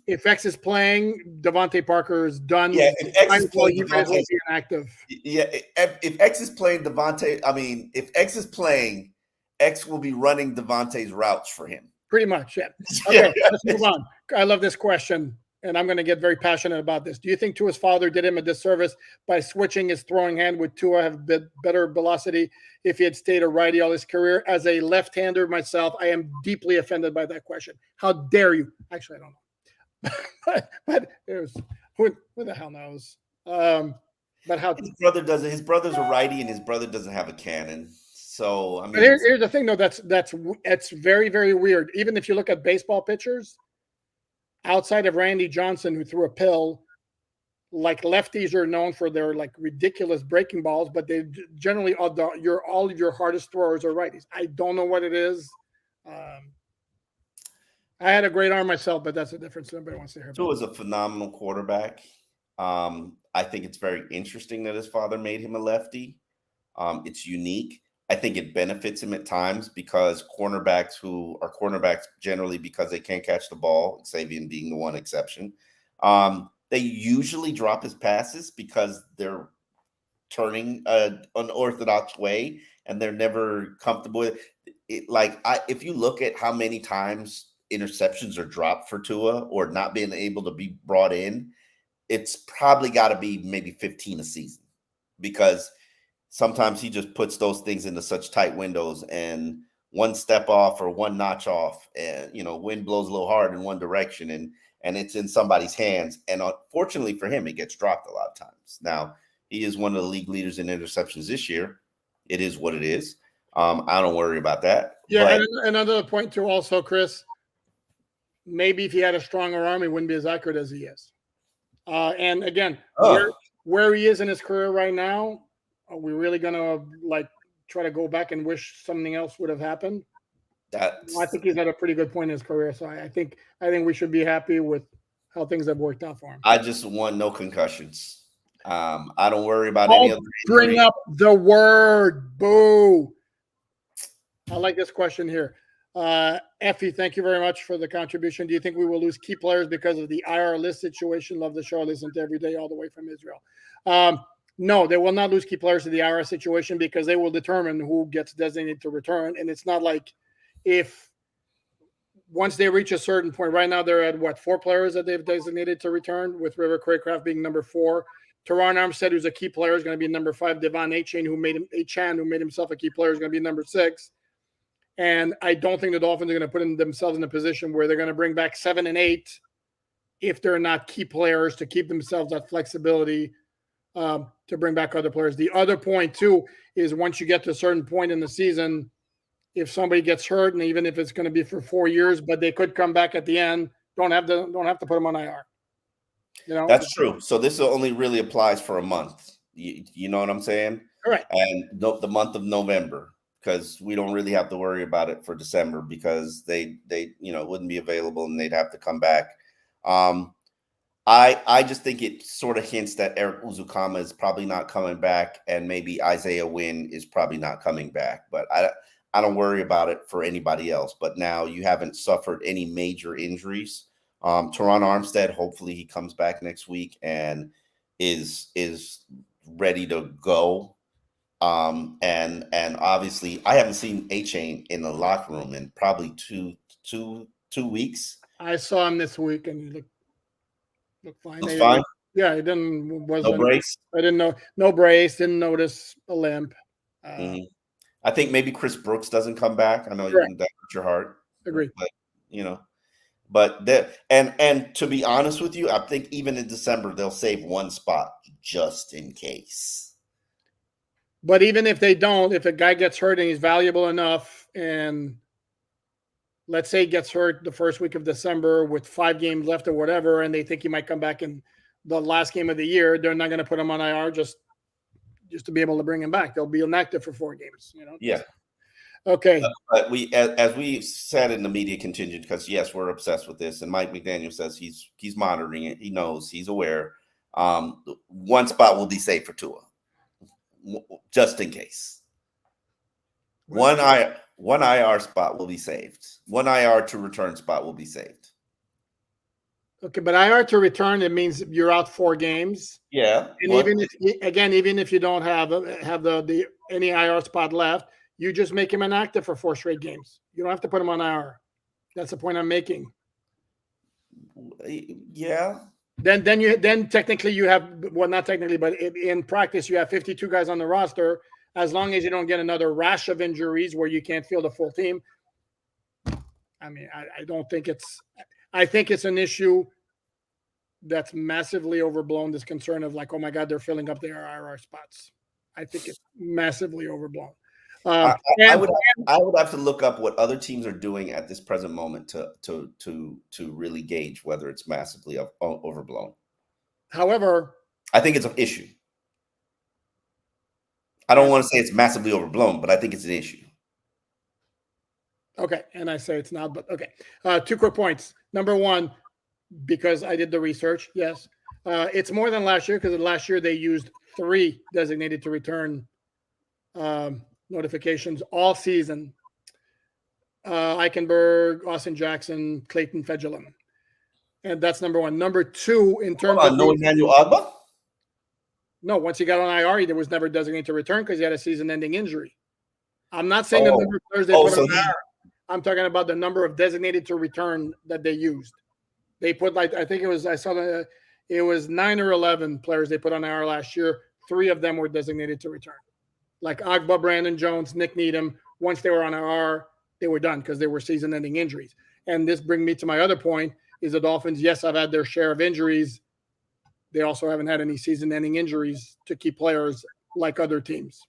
Speaker 1: If X is playing, Devontae Parker is done.
Speaker 2: Yeah, if X is playing,
Speaker 1: you guys will be inactive.
Speaker 2: Yeah, if X is playing Devontae, if X is playing, X will be running Devontae's routes for him.
Speaker 1: Pretty much, yeah. Okay, let's move on. I love this question, and I'm going to get very passionate about this. Do you think Tua's father did him a disservice by switching his throwing hand with Tua have better velocity if he had stayed a righty all his career? As a left-hander myself, I am deeply offended by that question. How dare you? Actually, I don't know. but there's who the hell knows? But how
Speaker 2: his brother doesn't? His brother's a righty, and his brother doesn't have a cannon. So I mean,
Speaker 1: here's the thing, though. That's very, very weird. Even if you look at baseball pitchers, outside of Randy Johnson, who threw a pill, like lefties are known for their like ridiculous breaking balls, but they generally all of your hardest throwers are righties. I don't know what it is. I had a great arm myself, but that's a difference. Nobody wants to hear about.
Speaker 2: Tua is a phenomenal quarterback. I think it's very interesting that his father made him a lefty. It's unique. I think it benefits him at times because cornerbacks who are cornerbacks generally because they can't catch the ball, Xavier being the one exception, they usually drop his passes because they're turning an unorthodox way and they're never comfortable with it. If you look at how many times interceptions are dropped for Tua or not being able to be brought in, it's probably got to be maybe 15 a season because sometimes he just puts those things into such tight windows and one step off or one notch off and, wind blows a little hard in one direction and it's in somebody's hands. And unfortunately for him, it gets dropped a lot of times. Now, he is one of the league leaders in interceptions this year. It is what it is. I don't worry about that.
Speaker 1: Yeah, but and another point too also, Chris, maybe if he had a stronger arm, he wouldn't be as accurate as he is. And again, where he is in his career right now, are we really going to try to go back and wish something else would have happened? I think he's at a pretty good point in his career. So I think we should be happy with how things have worked out for him.
Speaker 2: I just want no concussions. I don't worry about any other injury.
Speaker 1: Bring up the word boo. I like this question here. Effie, thank you very much for the contribution. Do you think we will lose key players because of the IR list situation? Love the show. Listen to every day all the way from Israel. No, they will not lose key players to the IR situation because they will determine who gets designated to return. And it's not like if once they reach a certain point, right now they're at 4 players that they've designated to return, with River Craycraft being number 4. Teron Armstead, who's a key player, is going to be number 5. Devon Achane, who made himself a key player, is going to be number 6. And I don't think the Dolphins are going to put themselves in a position where they're going to bring back 7 and 8 if they're not key players to keep themselves that flexibility to bring back other players. The other point, too, is once you get to a certain point in the season, if somebody gets hurt, and even if it's going to be for 4 years, but they could come back at the end, don't have to put them on IR.
Speaker 2: That's true. So this only really applies for a month. You know what I'm saying?
Speaker 1: Correct.
Speaker 2: And the month of November, because we don't really have to worry about it for December because they wouldn't be available and they'd have to come back. I just think it sort of hints that Eric Uzukama is probably not coming back, and maybe Isaiah Wynn is probably not coming back. But I don't worry about it for anybody else. But now you haven't suffered any major injuries. Teron Armstead, hopefully he comes back next week and is ready to go. And obviously I haven't seen A-Chain in the locker room in probably two weeks.
Speaker 1: I saw him this week and he looked fine.
Speaker 2: Looks fine.
Speaker 1: Yeah, he wasn't
Speaker 2: No brace.
Speaker 1: I didn't know, no brace, didn't notice a limp.
Speaker 2: I think maybe Chris Brooks doesn't come back. I know that hurt your heart.
Speaker 1: Agreed.
Speaker 2: But but that, and to be honest with you, I think even in December they'll save one spot just in case.
Speaker 1: But even if they don't, if a guy gets hurt and he's valuable enough, and let's say he gets hurt the first week of December with 5 games left or whatever, and they think he might come back in the last game of the year, they're not going to put him on IR just to be able to bring him back. They'll be inactive for 4 games.
Speaker 2: Yeah.
Speaker 1: Okay.
Speaker 2: But we, as we said in the media contingent, because yes, we're obsessed with this, and Mike McDaniel says he's monitoring it. He knows, he's aware. One spot will be safe for Tua, just in case. One IR spot will be saved. One IR to return spot will be saved.
Speaker 1: Okay, but IR to return, it means you're out 4 games.
Speaker 2: Yeah.
Speaker 1: And even if you don't have the any IR spot left, you just make him inactive for 4 straight games. You don't have to put him on IR. That's the point I'm making.
Speaker 2: Yeah.
Speaker 1: Then technically you have, well, not technically, but in practice you have 52 guys on the roster. As long as you don't get another rash of injuries where you can't field a full team. I mean, I think it's an issue that's massively overblown. This concern of like, oh my God, they're filling up their IR spots. I think it's massively overblown.
Speaker 2: I would have to look up what other teams are doing at this present moment to really gauge whether it's massively overblown.
Speaker 1: However,
Speaker 2: I think it's an issue. I don't want to say it's massively overblown, but I think it's an issue.
Speaker 1: Okay, and I say it's not, but okay. 2 quick points. Number 1, because I did the research, yes. It's more than last year, because last year they used 3 designated to return notifications all season. Eichenberg, Austin Jackson, Clayton Fejedelem. And that's number 1. Number 2, in terms of
Speaker 2: no Emmanuel Ogbah?
Speaker 1: No, once he got on IR, he was never designated to return because he had a season-ending injury. I'm not saying the number of players they put on IR. I'm talking about the number of designated to return that they used. They put I think it was, I saw that it was 9 or 11 players they put on IR last year. 3 of them were designated to return. Like Ogbah, Brandon Jones, Nick Needham. Once they were on IR, they were done because they were season-ending injuries. And this brings me to my other point, is the Dolphins, yes, have had their share of injuries. They also haven't had any season-ending injuries to key players like other teams.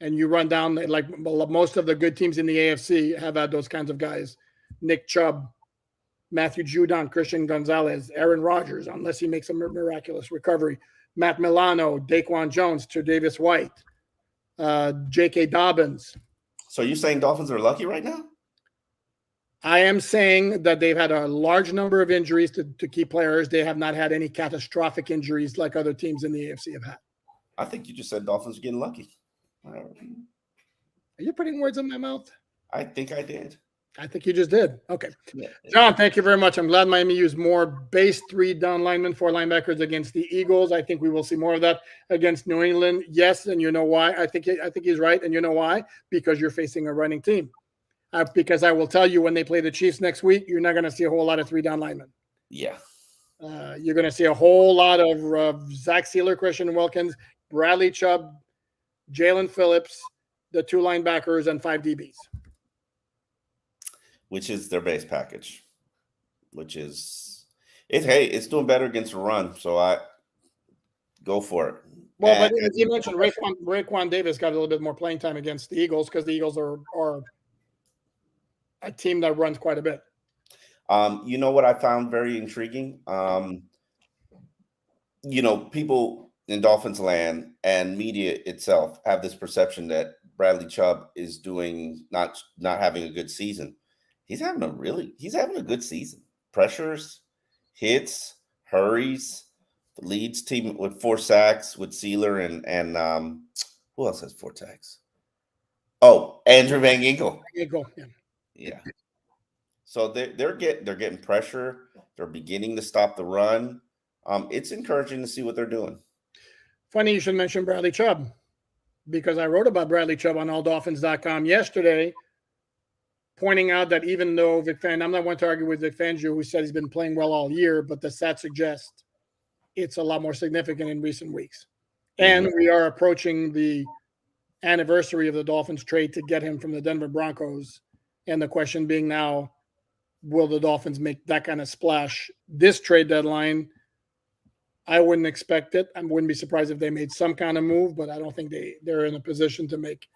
Speaker 1: And you run down, like most of the good teams in the AFC have had those kinds of guys. Nick Chubb, Matthew Judon, Christian Gonzalez, Aaron Rodgers, unless he makes a miraculous recovery. Matt Milano, Daquan Jones, Tre'Davious White, J.K. Dobbins.
Speaker 2: So you're saying Dolphins are lucky right now?
Speaker 1: I am saying that they've had a large number of injuries to key players. They have not had any catastrophic injuries like other teams in the AFC have had.
Speaker 2: I think you just said Dolphins are getting lucky.
Speaker 1: Are you putting words in my mouth?
Speaker 2: I think I did.
Speaker 1: I think you just did. Okay.
Speaker 2: Yeah.
Speaker 1: John, thank you very much. I'm glad Miami used more base 3 down linemen, 4 linebackers against the Eagles. I think we will see more of that against New England. Yes, and you know why? I think he's right, and you know why? Because you're facing a running team. Because I will tell you, when they play the Chiefs next week, you're not going to see a whole lot of 3 down linemen.
Speaker 2: Yeah.
Speaker 1: You're going to see a whole lot of Zach Sealer, Christian Wilkins, Bradley Chubb, Jalen Phillips, the 2 linebackers, and 5 DBs.
Speaker 2: Which is their base package. It's doing better against the run, so I go for it.
Speaker 1: Well, but as you mentioned, Raekwon Davis got a little bit more playing time against the Eagles because the Eagles are a team that runs quite a bit.
Speaker 2: You know what I found very intriguing? People in Dolphins land and media itself have this perception that Bradley Chubb is doing not having a good season. He's having a good season. Pressures, hits, hurries, leads team with 4 sacks with Sealer and who else has 4 sacks? Oh, Andrew Van Ginkel.
Speaker 1: Yeah.
Speaker 2: Yeah. So they're getting pressure. They're beginning to stop the run. It's encouraging to see what they're doing.
Speaker 1: Funny you should mention Bradley Chubb, because I wrote about Bradley Chubb on alldolphins.com yesterday, pointing out that even though Vic Fangio, I'm not one to argue with Vic Fangio, who said he's been playing well all year, but the stats suggest it's a lot more significant in recent weeks. And we are approaching the anniversary of the Dolphins trade to get him from the Denver Broncos. And the question being now, will the Dolphins make that kind of splash this trade deadline? I wouldn't expect it. I wouldn't be surprised if they made some kind of move, but I don't think they're in a position to make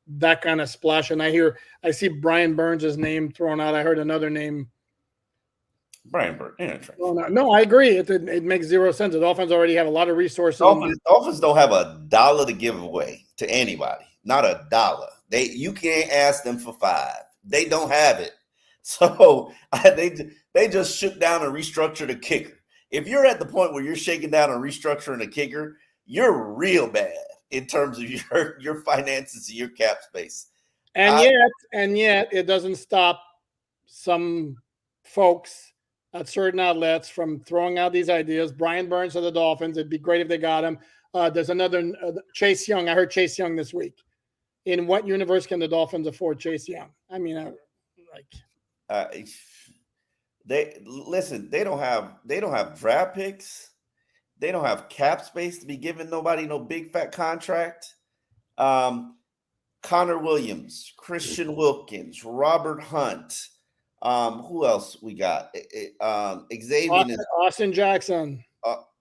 Speaker 1: that kind of splash. And I see Brian Burns' name thrown out. I heard another name.
Speaker 2: Brian Burns. Yeah,
Speaker 1: no, I agree. It makes zero sense. The Dolphins already have a lot of resources.
Speaker 2: Dolphins don't have $1 to give away to anybody. Not $1. You can't ask them for $5. They don't have it. So they just shook down and restructured the kicker. If you're at the point where you're shaking down and restructuring a kicker, you're real bad in terms of your finances and your cap space.
Speaker 1: And yet it doesn't stop some folks at certain outlets from throwing out these ideas. Brian Burns of the Dolphins, it'd be great if they got him. There's another Chase Young. I heard Chase Young this week. In what universe can the Dolphins afford Chase Young? I mean,
Speaker 2: they don't have draft picks. They don't have cap space to be giving nobody no big fat contract. Connor Williams, Christian Wilkins, Robert Hunt. Who else we got? Xavier
Speaker 1: Austin Jackson.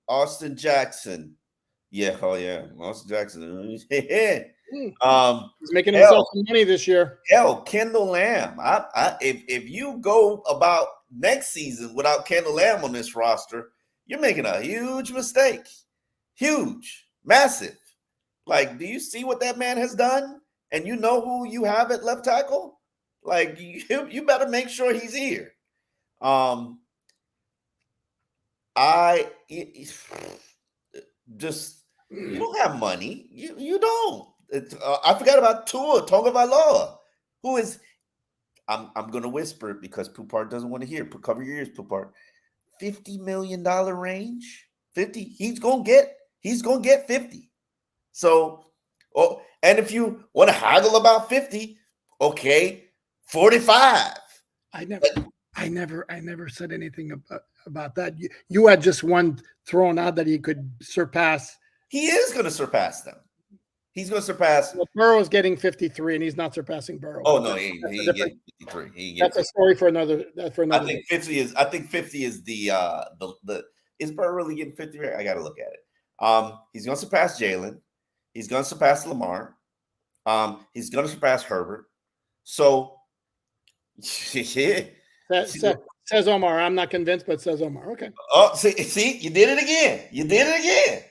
Speaker 2: Austin Jackson. Yeah, Austin Jackson.
Speaker 1: He's making himself some money this year.
Speaker 2: Kendall Lamb. If you go about next season without Kendall Lamb on this roster, you're making a huge mistake. Huge, massive. Like, do you see what that man has done? And you know who you have at left tackle? Like, you better make sure he's here. You don't have money. You don't. I forgot about Tua Tagovailoa, who is. I'm going to whisper it because Poupart doesn't want to hear. Cover your ears, Poupart. $50 million range. 50. He's going to get 50. So, and if you want to haggle about 50, okay, 45.
Speaker 1: I never said anything about that. You had just one thrown out that he could surpass.
Speaker 2: He is going to surpass them. He's going to surpass.
Speaker 1: Well, Burrow's getting 53, and he's not surpassing Burrow.
Speaker 2: Oh no, he ain't getting 53.
Speaker 1: That's a story for another.
Speaker 2: I think 50 is. I think 50 is the. Is Burrow really getting 50? I got to look at it. He's going to surpass Jalen. He's going to surpass Lamar. He's going to surpass Herbert. So,
Speaker 1: says Omar. I'm not convinced, but says Omar. Okay.
Speaker 2: Oh, see, you did it again.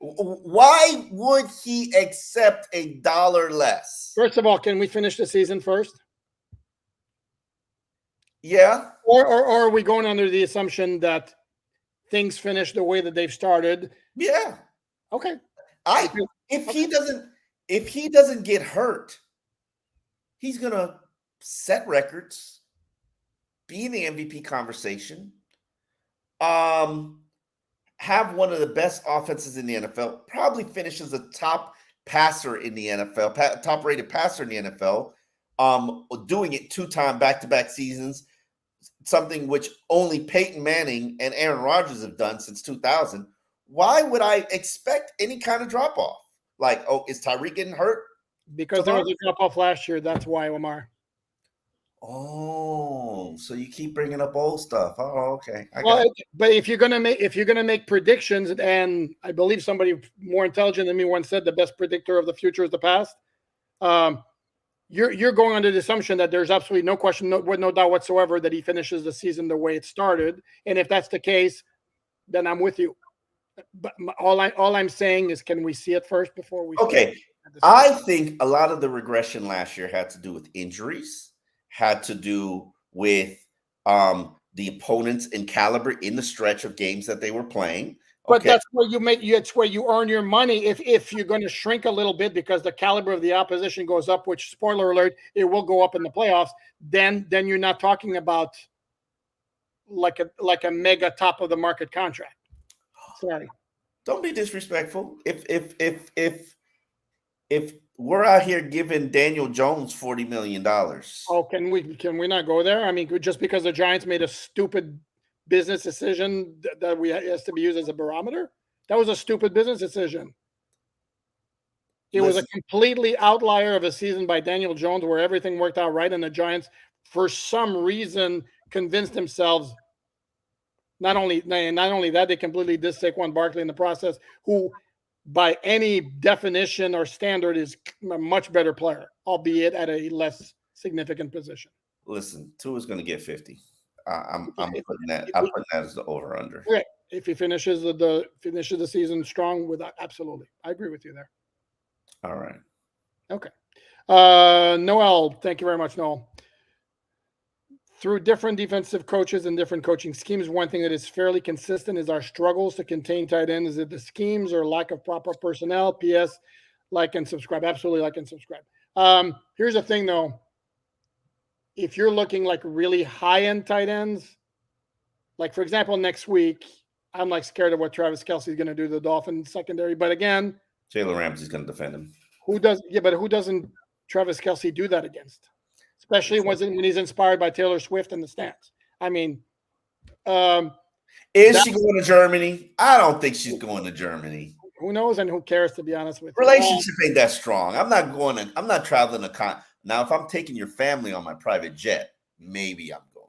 Speaker 2: Why would he accept $1 less?
Speaker 1: First of all, can we finish the season first?
Speaker 2: Yeah.
Speaker 1: Or are we going under the assumption that things finish the way that they've started?
Speaker 2: Yeah.
Speaker 1: Okay.
Speaker 2: If he doesn't get hurt, he's gonna set records, be in the MVP conversation, have one of the best offenses in the NFL, probably finishes a top passer in the NFL, top rated passer in the NFL, doing it 2-time back-to-back seasons, something which only Peyton Manning and Aaron Rodgers have done since 2000. Why would I expect any kind of drop-off? Like, is Tyreek getting hurt?
Speaker 1: Because there was a drop-off last year. That's why, Omar.
Speaker 2: Oh, so you keep bringing up old stuff. Oh, okay.
Speaker 1: But if you're gonna make predictions, and I believe somebody more intelligent than me once said the best predictor of the future is the past. You're going under the assumption that there's absolutely no question, no doubt whatsoever that he finishes the season the way it started. And if that's the case, then I'm with you. But all I'm saying is, can we see it first before we?
Speaker 2: Okay, I think a lot of the regression last year had to do with injuries. Had to do with the opponents and caliber in the stretch of games that they were playing.
Speaker 1: But that's where it's where you earn your money. If you're going to shrink a little bit because the caliber of the opposition goes up, which, spoiler alert, it will go up in the playoffs, then you're not talking about like a mega top of the market contract. Sorry.
Speaker 2: Don't be disrespectful. If we're out here giving Daniel Jones $40 million.
Speaker 1: Oh, can we not go there? I mean, just because the Giants made a stupid business decision that has to be used as a barometer, that was a stupid business decision. It was a completely outlier of a season by Daniel Jones where everything worked out right, and the Giants, for some reason, convinced themselves. Not only that, they completely dissed Saquon Barkley in the process, who, by any definition or standard, is a much better player, albeit at a less significant position.
Speaker 2: Listen, Tua's going to get 50. I'm putting that. I'm putting that as the over under.
Speaker 1: Okay, if he finishes the season strong, with absolutely, I agree with you there.
Speaker 2: All right.
Speaker 1: Okay. Noel, thank you very much, Noel. Through different defensive coaches and different coaching schemes, one thing that is fairly consistent is our struggles to contain tight ends. Is it the schemes or lack of proper personnel? P.S. Like and subscribe. Absolutely like and subscribe. Here's the thing, though. If you're looking like really high-end tight ends, like, for example, next week, I'm like scared of what Travis Kelce is going to do to the Dolphins secondary. But again,
Speaker 2: Jalen Ramsey's going to defend him.
Speaker 1: Who doesn't Travis Kelce do that against? Especially when he's inspired by Taylor Swift in the stands. I mean,
Speaker 2: is she going to Germany? I don't think she's going to Germany.
Speaker 1: Who knows and who cares, to be honest with
Speaker 2: you. Relationship ain't that strong. I'm not traveling now. If I'm taking your family on my private jet, maybe I'm going.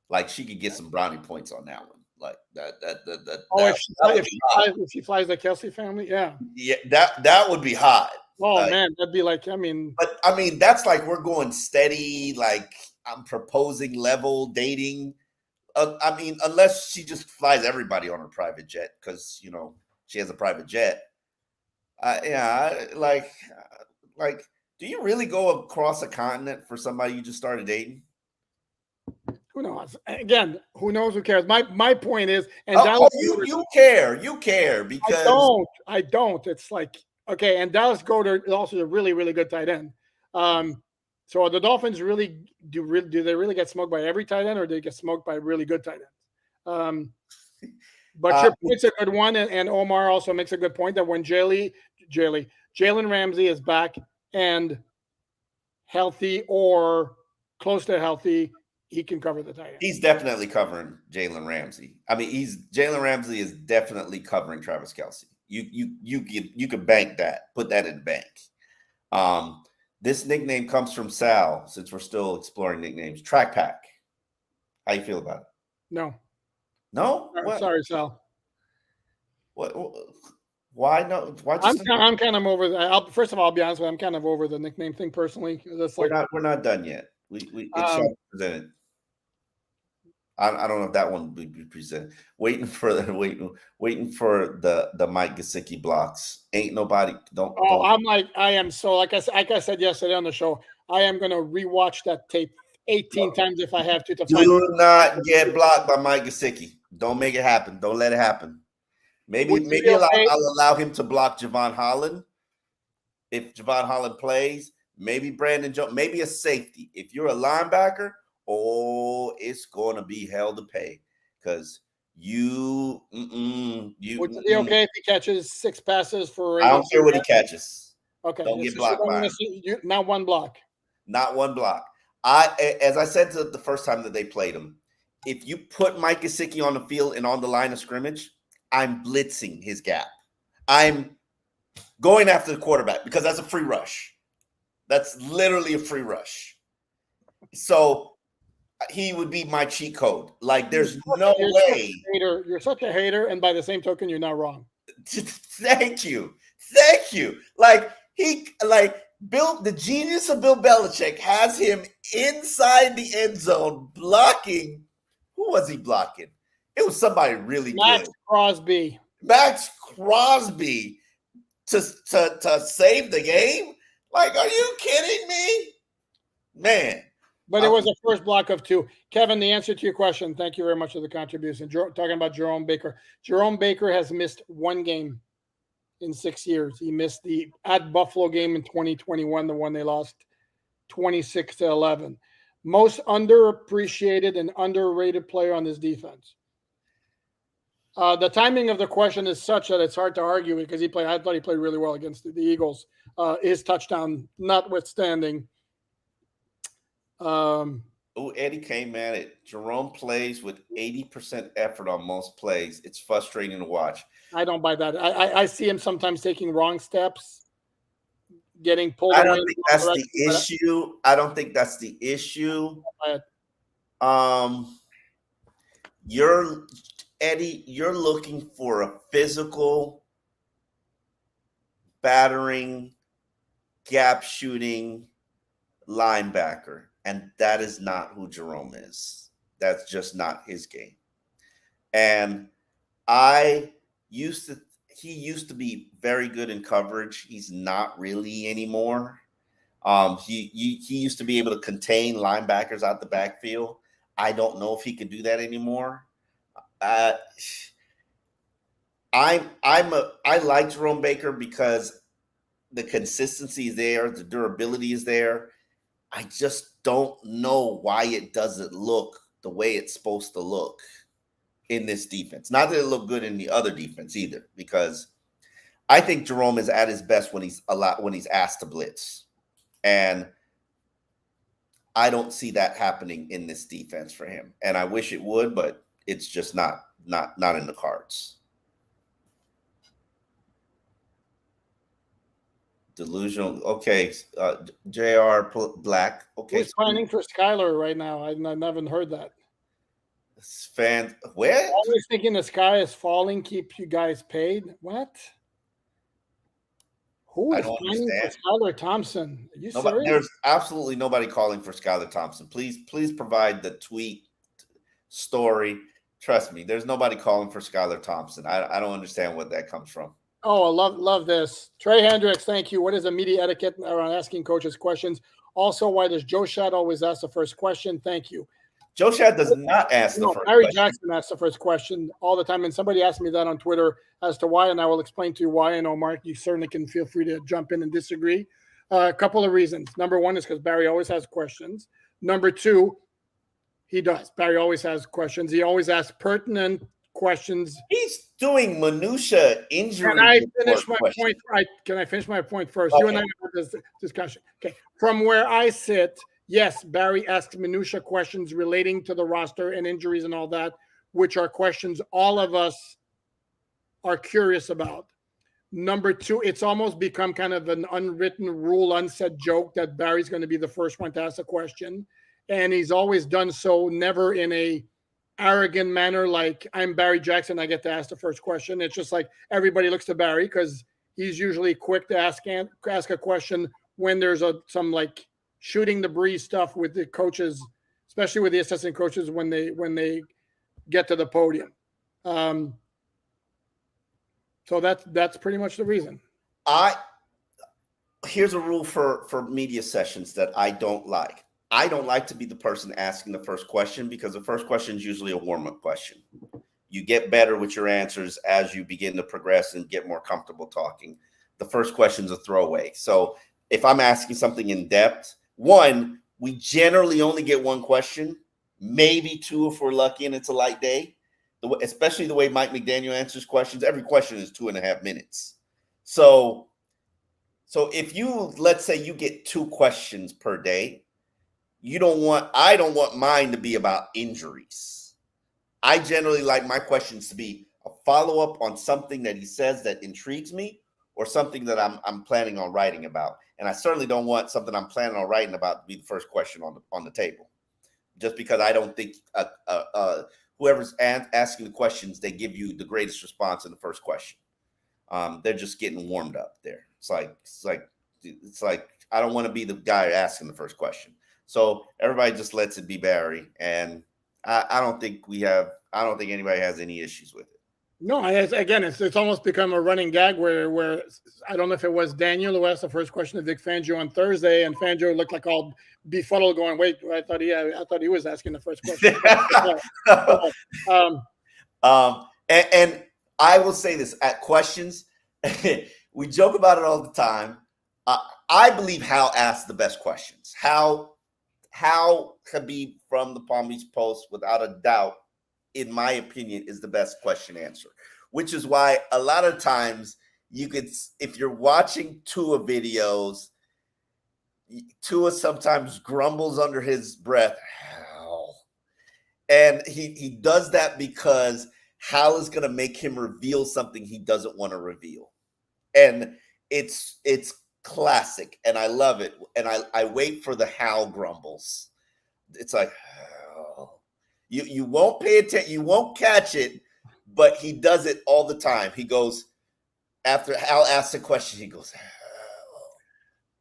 Speaker 2: Like, she could get some brownie points on that one. Like that.
Speaker 1: If she flies the Kelce family, yeah.
Speaker 2: Yeah, that would be hot.
Speaker 1: Oh, man, that'd be like,
Speaker 2: But, that's like we're going steady, like I'm proposing level dating. Unless she just flies everybody on her private jet because, she has a private jet. Like, do you really go across a continent for somebody you just started dating?
Speaker 1: Who knows? Again, who knows? Who cares? My point is, and
Speaker 2: you care because
Speaker 1: I don't. It's like, okay, and Dallas Goedert is also a really, really good tight end. So the Dolphins do they really get smoked by every tight end, or do they get smoked by really good tight ends? But your point's a good one, and Omar also makes a good point that when Jalen Ramsey is back and healthy or close to healthy, he can cover the tight end.
Speaker 2: He's definitely covering Jalen Ramsey. Jalen Ramsey is definitely covering Travis Kelce. You could bank that. Put that in the bank. This nickname comes from Sal, since we're still exploring nicknames. Track Pack. How you feel about it?
Speaker 1: No.
Speaker 2: No?
Speaker 1: Sorry, Sal.
Speaker 2: What? Why no? Why just
Speaker 1: I'm kind of over that. First of all, I'll be honest with you, I'm kind of over the nickname thing personally.
Speaker 2: We're not done yet. It shall be presented. I don't know if that one will be presented. Waiting for the Mike Gesicki blocks. Ain't nobody. Don't.
Speaker 1: I am so like I said yesterday on the show. I am going to rewatch that tape 18 times if I have to.
Speaker 2: Do not get blocked by Mike Gesicki. Don't make it happen. Don't let it happen. Maybe I'll allow him to block Javon Holland if Javon Holland plays. Maybe Brandon Jones. Maybe a safety. If you're a linebacker. Oh, it's going to be hell to pay because you.
Speaker 1: Would it be okay if he catches 6 passes for?
Speaker 2: I don't care what he catches.
Speaker 1: Okay,
Speaker 2: don't get blocked by him.
Speaker 1: Not one block.
Speaker 2: Not one block. As I said the first time that they played him, if you put Mike Gesicki on the field and on the line of scrimmage, I'm blitzing his gap. I'm going after the quarterback because that's a free rush. That's literally a free rush. So. He would be my cheat code. Like, there's no way.
Speaker 1: You're such a hater, and by the same token, you're not wrong.
Speaker 2: Thank you. Like, the genius of Bill Belichick has him inside the end zone blocking. Who was he blocking? It was somebody really
Speaker 1: Max
Speaker 2: good.
Speaker 1: Max
Speaker 2: Crosby to save the game? Like, are you kidding me? Man.
Speaker 1: But it was a first block of 2. Kevin, the answer to your question, thank you very much for the contribution. Talking about Jerome Baker. Jerome Baker has missed 1 game in 6 years. He missed the at Buffalo game in 2021, the one they lost 26-11. Most underappreciated and underrated player on this defense. The timing of the question is such that it's hard to argue because I thought he played really well against the Eagles. His touchdown notwithstanding.
Speaker 2: Eddie came at it. Jerome plays with 80% effort on most plays. It's frustrating to watch.
Speaker 1: I don't buy that. I see him sometimes taking wrong steps, getting pulled
Speaker 2: I
Speaker 1: away.
Speaker 2: don't think that's the issue. I don't think that's the issue. You're looking for a physical, battering, gap shooting linebacker. And that is not who Jerome is. That's just not his game. And he used to be very good in coverage. He's not really anymore. He used to be able to contain linebackers out the backfield. I don't know if he can do that anymore. I like Jerome Baker because the consistency is there, the durability is there. I just don't know why it doesn't look the way it's supposed to look in this defense. Not that it looked good in the other defense either, because I think Jerome is at his best when he's asked to blitz. And I don't see that happening in this defense for him. And I wish it would, but it's just not in the cards. Delusional. Okay. JR Black. Okay.
Speaker 1: Who's signing for Skylar right now? I haven't heard that.
Speaker 2: Where?
Speaker 1: Always thinking the sky is falling. Keep you guys paid. What? Who is signing for Skylar Thompson? Are you serious?
Speaker 2: There's absolutely nobody calling for Skylar Thompson. Please provide the tweet story. Trust me, there's nobody calling for Skylar Thompson. I don't understand what that comes from.
Speaker 1: Oh, I love this. Trey Hendricks, thank you. What is the media etiquette around asking coaches questions? Also, why does Joe Shad always ask the first question? Thank you.
Speaker 2: Joe Shad does not ask the first
Speaker 1: Barry
Speaker 2: question.
Speaker 1: Jackson asks the first question all the time, and somebody asked me that on Twitter as to why, and I will explain to you why. I know, Mark, you certainly can feel free to jump in and disagree. A couple of reasons. Number one is because Barry always has questions. Number two, Barry always has questions. He always asks pertinent questions.
Speaker 2: He's doing minutia injury.
Speaker 1: Can I finish my point? Can I finish my point first? Okay. You and I have this discussion. Okay. From where I sit, yes, Barry asks minutia questions relating to the roster and injuries and all that, which are questions all of us are curious about. Number two, it's almost become kind of an unwritten rule, unsaid joke that Barry's going to be the first one to ask a question. And he's always done so, never in a arrogant manner like I'm Barry Jackson, I get to ask the first question. It's just like everybody looks to Barry because he's usually quick to ask a question when there's some like shooting the breeze stuff with the coaches, especially with the assistant coaches when they get to the podium. So that's pretty much the reason.
Speaker 2: Here's a rule for media sessions that I don't like. I don't like to be the person asking the first question because the first question is usually a warm-up question. You get better with your answers as you begin to progress and get more comfortable talking. The first question is a throwaway. So if I'm asking something in depth, one, we generally only get one question, maybe two if we're lucky and it's a light day. Especially the way Mike McDaniel answers questions. Every question is 2.5 minutes. So if let's say you get 2 questions per day, I don't want mine to be about injuries. I generally like my questions to be a follow-up on something that he says that intrigues me or something that I'm planning on writing about. And I certainly don't want something I'm planning on writing about to be the first question on the table. Just because I don't think whoever's asking the questions, they give you the greatest response in the first question. They're just getting warmed up there. It's like I don't want to be the guy asking the first question. So everybody just lets it be Barry, and I don't think anybody has any issues with it.
Speaker 1: No, again, it's almost become a running gag where I don't know if it was Daniel who asked the first question to Vic Fangio on Thursday, and Fangio looked like all befuddled, going, "Wait, I thought he was asking the first question."
Speaker 2: And I will say this at questions, we joke about it all the time. I believe Hal asks the best questions. Hal, Hal Habib from the Palm Beach Post, without a doubt, in my opinion, is the best question answer, which is why a lot of times you could, if you're watching Tua videos, Tua sometimes grumbles under his breath, Hal. And he does that because Hal is going to make him reveal something he doesn't want to reveal. And it's classic, and I love it. And I wait for the Hal grumbles. It's like, Hal. You won't pay attention, you won't catch it, but he does it all the time. He goes, after Hal asks a question, he goes, Hal.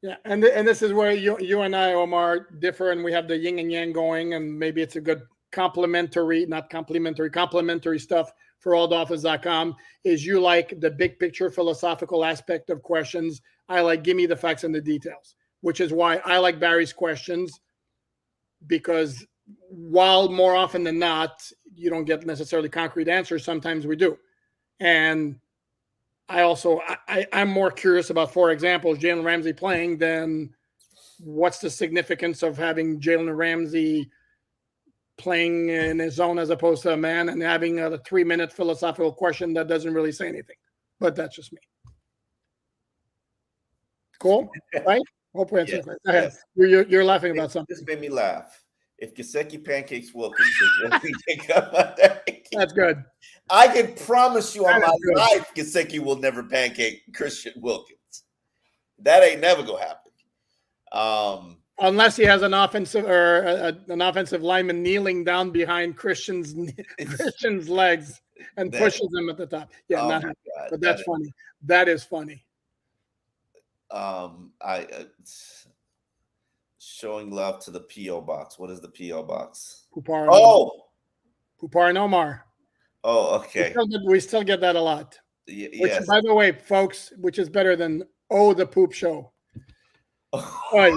Speaker 1: Yeah, and this is where you and I, Omar, differ, and we have the yin and yang going, and maybe it's a good complementary stuff for alldolphins.com. Is you like the big picture philosophical aspect of questions. I like give me the facts and the details, which is why I like Barry's questions, because while more often than not, you don't get necessarily concrete answers, sometimes we do. And I'm more curious about, for example, Jalen Ramsey playing than what's the significance of having Jalen Ramsey playing in his zone as opposed to a man, and having a 3-minute philosophical question that doesn't really say anything. But that's just me. Cool, right? Hope we answered. Yes. You're laughing about something.
Speaker 2: This made me laugh. If Gesicki pancakes Wilkins,
Speaker 1: that's good.
Speaker 2: I can promise you on my life, Gesicki will never pancake Christian Wilkins. That ain't never gonna happen.
Speaker 1: Unless he has an offensive an offensive lineman kneeling down behind Christian's legs and pushes him at the top. Yeah, not happening. But that's funny. That is funny.
Speaker 2: Showing love to the P.O. box. What is the P.O. box?
Speaker 1: Pupar and Omar.
Speaker 2: Oh, okay.
Speaker 1: We still get that a lot.
Speaker 2: Yes.
Speaker 1: By the way, folks, which is better than the poop show.
Speaker 2: I've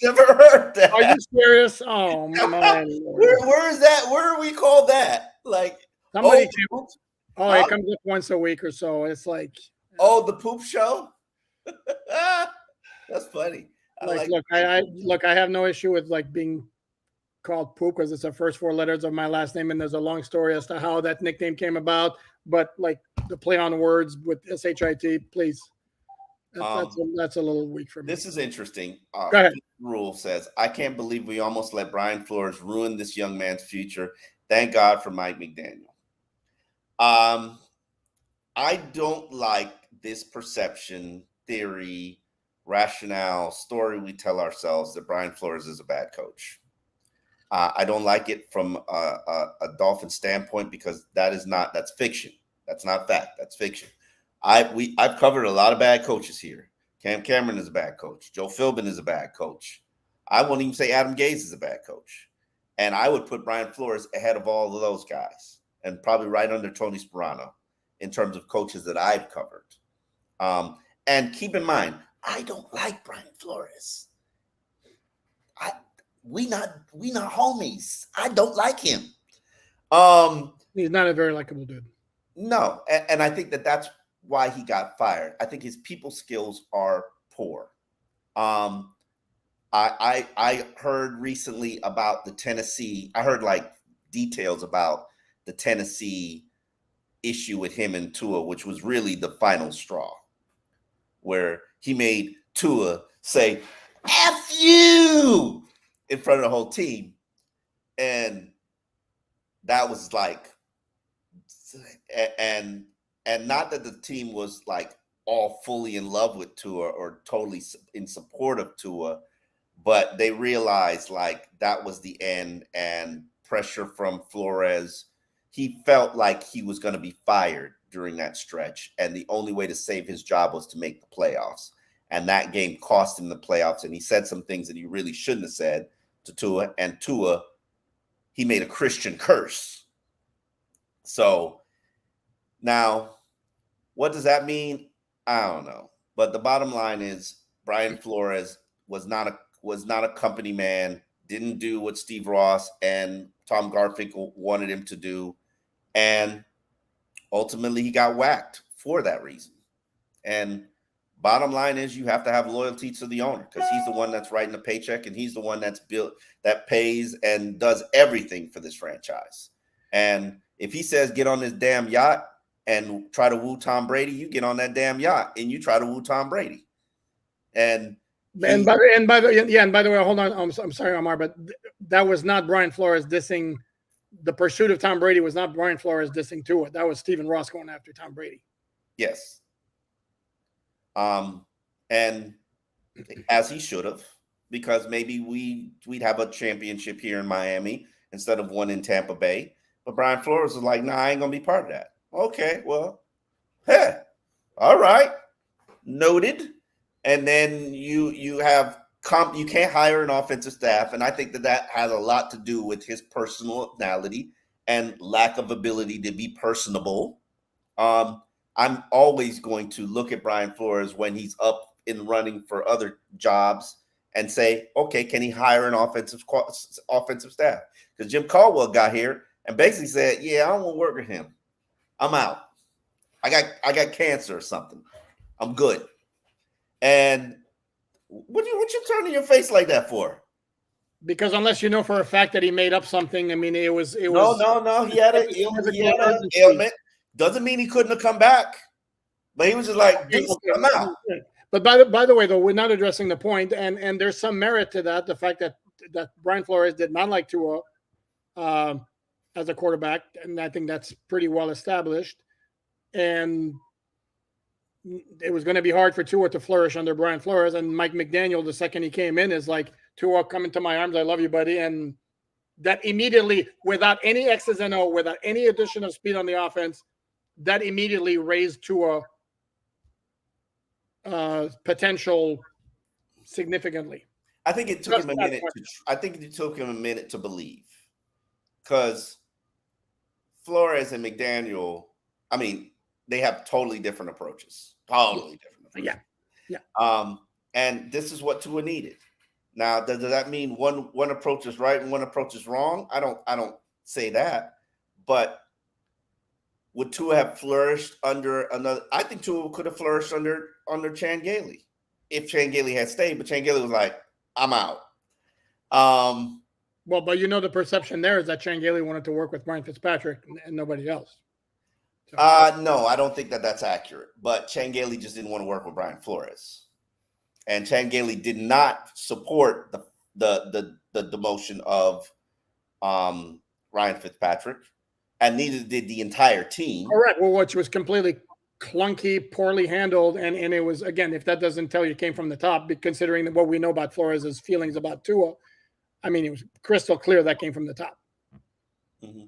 Speaker 2: never heard that.
Speaker 1: Are you serious? Oh man.
Speaker 2: Where is that? Where are we called that? Like
Speaker 1: somebody it comes up once a week or so. It's like
Speaker 2: the poop show. That's funny.
Speaker 1: I have no issue with like being called poop because it's the first 4 letters of my last name, and there's a long story as to how that nickname came about. But like the play on words with SHIT, please. That's a little weak for me.
Speaker 2: This is interesting.
Speaker 1: Go ahead.
Speaker 2: Rule says, I can't believe we almost let Brian Flores ruin this young man's future. Thank God for Mike McDaniel. I don't like this perception, theory, rationale, story we tell ourselves that Brian Flores is a bad coach. I don't like it from a Dolphin standpoint because that's fiction. That's not fact. That's fiction. I've covered a lot of bad coaches here. Cam Cameron is a bad coach. Joe Philbin is a bad coach. I won't even say Adam Gase is a bad coach. And I would put Brian Flores ahead of all of those guys and probably right under Tony Sperano in terms of coaches that I've covered. And keep in mind, I don't like Brian Flores. We not homies. I don't like him.
Speaker 1: He's not a very likable dude.
Speaker 2: No, and I think that's why he got fired. I think his people skills are poor. I heard recently about the Tennessee. I heard like details about the Tennessee issue with him and Tua, which was really the final straw, where he made Tua say "F you" in front of the whole team, and that was like, and not that the team was like all fully in love with Tua or totally in support of Tua, but they realized like that was the end, and pressure from Flores. He felt like he was going to be fired during that stretch, and the only way to save his job was to make the playoffs. And that game cost him the playoffs, and he said some things that he really shouldn't have said to Tua, and Tua, he made a Christian curse. So now, what does that mean? I don't know. But the bottom line is Brian Flores was not a company man, didn't do what Steve Ross and Tom Garfinkel wanted him to do, and ultimately he got whacked for that reason. And Bottom line is you have to have loyalty to the owner because he's the one that's writing the paycheck and he's the one that's built, that pays and does everything for this franchise. And if he says get on this damn yacht and try to woo Tom Brady, you get on that damn yacht and you try to woo Tom Brady. And by
Speaker 1: the way, hold on. I'm sorry, Omar, but that was not Brian Flores dissing. The pursuit of Tom Brady was not Brian Flores dissing Tua. That was Stephen Ross going after Tom Brady.
Speaker 2: Yes. And as he should have, because maybe we'd have a championship here in Miami instead of one in Tampa Bay. But Brian Flores was like, nah, I ain't gonna be part of that. Okay, well, hey, all right, noted. And then you can't hire an offensive staff, and I think that has a lot to do with his personality and lack of ability to be personable. I'm always going to look at Brian Flores when he's up in running for other jobs and say, okay, can he hire an offensive staff? Because Jim Caldwell got here and basically said, yeah, I don't want to work with him. I'm out. I got cancer or something. I'm good. And what you turning your face like that for?
Speaker 1: Because unless you know for a fact that he made up something, I mean, it was
Speaker 2: no. He had an ailment. Doesn't mean he couldn't have come back, but he was just like, I'm out.
Speaker 1: But by the way, though, we're not addressing the point, and there's some merit to that. The fact that Brian Flores did not like Tua as a quarterback, and I think that's pretty well established. And it was going to be hard for Tua to flourish under Brian Flores. And Mike McDaniel, the second he came in, is like, Tua, come into my arms. I love you, buddy. And that immediately, without any X's and O, without any addition of speed on the offense, that immediately raised Tua potential significantly.
Speaker 2: I think it took him a minute. I think it took him a minute to believe, because Flores and McDaniel, I mean, they have totally different approaches. Totally different approaches.
Speaker 1: Yeah.
Speaker 2: And this is what Tua needed. Now, does that mean one approach is right and one approach is wrong? I don't say that, but would Tua have flourished under another? I think Tua could have flourished under Chan Gailey if Chan Gailey had stayed, but Chan Gailey was like, I'm out.
Speaker 1: Well, but the perception there is that Chan Gailey wanted to work with Brian Fitzpatrick and nobody else.
Speaker 2: So, no, I don't think that's accurate. But Chan Gailey just didn't want to work with Brian Flores. And Chan Gailey did not support the demotion of Ryan Fitzpatrick, and neither did the entire team.
Speaker 1: All right. Well, which was completely clunky, poorly handled, and it was, again, if that doesn't tell you it came from the top, considering what we know about Flores' feelings about Tua, I mean, it was crystal clear that came from the top.
Speaker 2: Mm-hmm.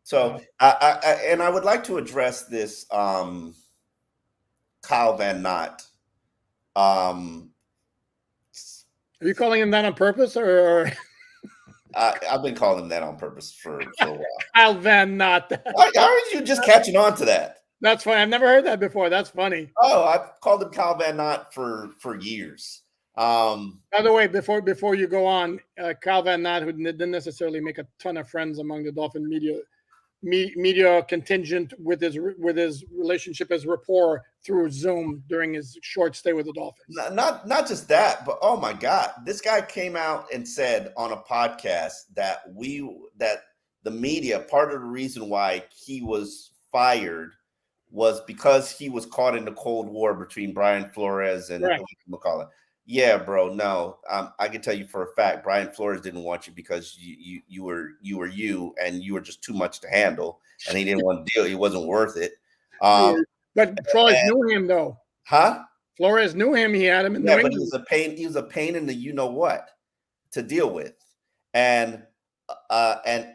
Speaker 2: So, I would like to address this Kyle Van Noot. Are
Speaker 1: you calling him that on purpose, or?
Speaker 2: I've been calling him that on purpose for a while.
Speaker 1: Kyle Van Noot.
Speaker 2: How are you just catching on to that?
Speaker 1: That's funny. I've never heard that before. That's funny.
Speaker 2: Oh, I've called him Kyle Van Noot for years.
Speaker 1: By the way, before you go on, Kyle Van Noot, who didn't necessarily make a ton of friends among the Dolphin media contingent with his relationship as rapport through Zoom during his short stay with the Dolphins.
Speaker 2: Not just that, but oh my God, this guy came out and said on a podcast that the media, part of the reason why he was fired was because he was caught in the Cold War between Brian Flores and McCullough. Yeah, bro. No, I can tell you for a fact, Brian Flores didn't want you because you were you, and you were just too much to handle, and he didn't want to deal. It wasn't worth it.
Speaker 1: But Flores knew him, though.
Speaker 2: Huh?
Speaker 1: Flores knew him. He had him in the ring.
Speaker 2: But he was a pain. He was a pain in the what to deal with, and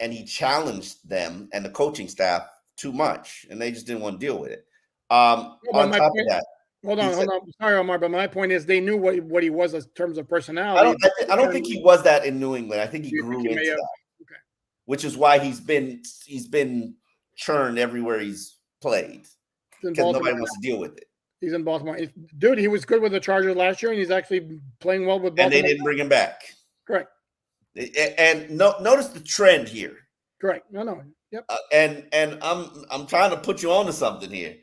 Speaker 2: he challenged them and the coaching staff too much, and they just didn't want to deal with it. On top of that.
Speaker 1: Hold on. Sorry, Omar, but my point is they knew what he was in terms of personality.
Speaker 2: I don't think he was that in New England. I think he grew into that, which is why he's been churned everywhere he's played because nobody wants to deal with it.
Speaker 1: He's in Baltimore. Dude, he was good with the Chargers last year, and he's actually playing well with Baltimore.
Speaker 2: And they didn't bring him back.
Speaker 1: Correct.
Speaker 2: And notice the trend here.
Speaker 1: Correct. No. Yep.
Speaker 2: And I'm trying to put you onto something here.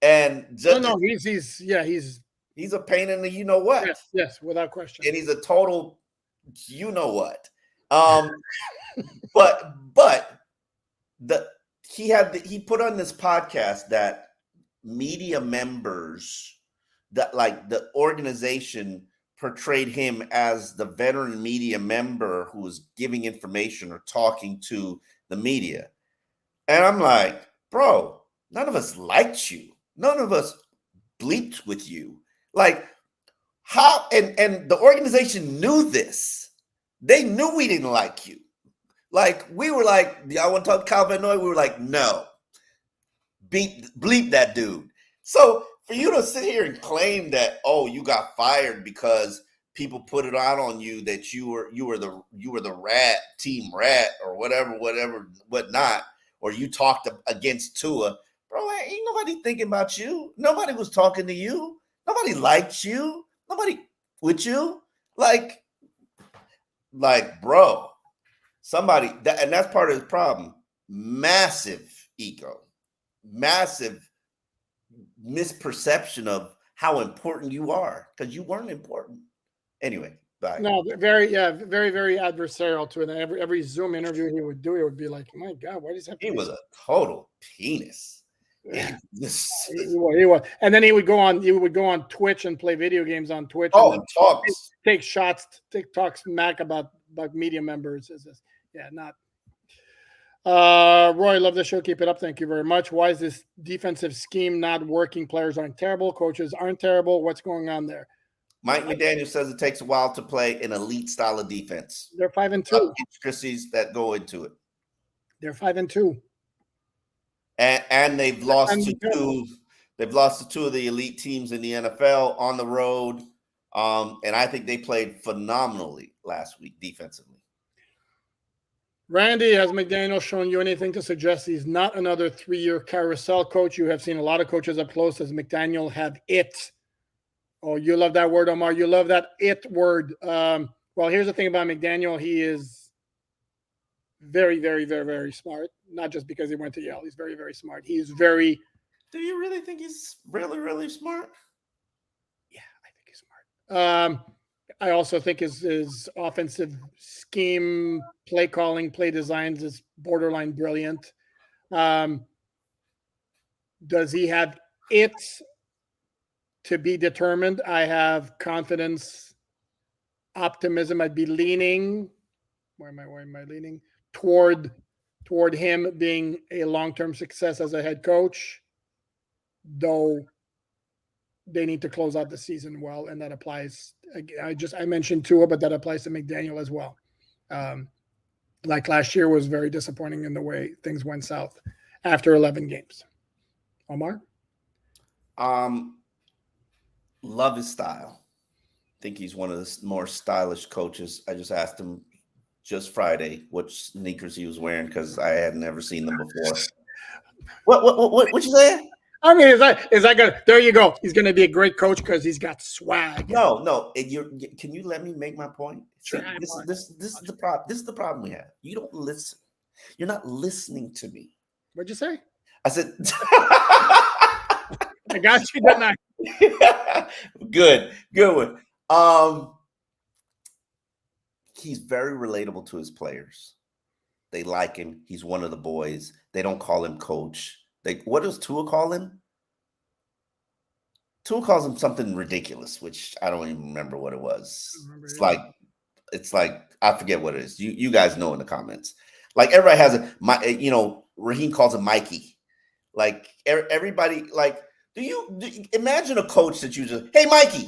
Speaker 2: And
Speaker 1: he's
Speaker 2: He's a pain in the you know what.
Speaker 1: Yes, without question.
Speaker 2: And he's a total you know what. But he put on this podcast that media members, that like the organization portrayed him as the veteran media member who was giving information or talking to the media. And I'm like, bro, none of us liked you. None of us bleeped with you. Like, how? And the organization knew this. They knew we didn't like you. Like, we were like, I want to talk to Kyle Van Noy. We were like, no, bleep that dude. So for you to sit here and claim that, oh, you got fired because people put it out on you that you were the rat, team rat, or whatever, whatnot, or you talked against Tua, bro, ain't nobody thinking about you. Nobody was talking to you. Nobody liked you. Nobody with you. Like, bro, somebody and that's part of the problem. Massive ego, massive misperception of how important you are, because you weren't important. Anyway, bye.
Speaker 1: No, very adversarial to it. And every Zoom interview he would do, it would be like, my God, what is happening?
Speaker 2: He was a total penis.
Speaker 1: Yeah. he was. And then he would go on Twitch and play video games on Twitch.
Speaker 2: Oh, and talks.
Speaker 1: Take shots, talk smack about media members. Yeah, not. Roy, love the show. Keep it up. Thank you very much. Why is this defensive scheme not working? Players aren't terrible. Coaches aren't terrible. What's going on there?
Speaker 2: Mike McDaniel says it takes a while to play an elite style of defense.
Speaker 1: They're 5-2.
Speaker 2: Intricacies that go into it.
Speaker 1: They're 5-2.
Speaker 2: And they've lost to two. They've lost to two of the elite teams in the NFL on the road. And I think they played phenomenally last week defensively.
Speaker 1: Randy, has McDaniel shown you anything to suggest he's not another 3-year carousel coach? You have seen a lot of coaches up close. Does McDaniel have it? Oh, you love that word, Omar. You love that it word. Well, here's the thing about McDaniel. He is very, very, very, very smart. Not just because he went to Yale. He's very, very smart. He's very.
Speaker 2: Do you really think he's really, really smart?
Speaker 1: Yeah, I think he's smart. I also think his offensive scheme, play calling, play designs is borderline brilliant. Does he have it? To be determined. I have confidence, optimism. I'd be leaning. Where am I leaning? Toward him being a long-term success as a head coach, though they need to close out the season well, and that applies. I mentioned Tua, but that applies to McDaniel as well. Like last year was very disappointing in the way things went south after 11 games. Omar?
Speaker 2: Love his style. I think he's one of the more stylish coaches. I just asked him just Friday what sneakers he was wearing because I had never seen them before. What you saying?
Speaker 1: I mean, is that good? There you go. He's going to be a great coach because he's got swag.
Speaker 2: No. Can you let me make my point?
Speaker 1: Sure.
Speaker 2: This is the problem. This is the problem we have. You don't listen. You're not listening to me.
Speaker 1: What'd you say?
Speaker 2: I said.
Speaker 1: I got you, didn't I?
Speaker 2: Good one. He's very relatable to his players. They like him. He's one of the boys. They don't call him coach. What does Tua call him? Tua calls him something ridiculous, which I don't even remember what it was. It's like I forget what it is. You guys know in the comments. Like everybody has Raheem calls him Mikey. Like everybody like. Do you imagine a coach that you just, hey, Mikey,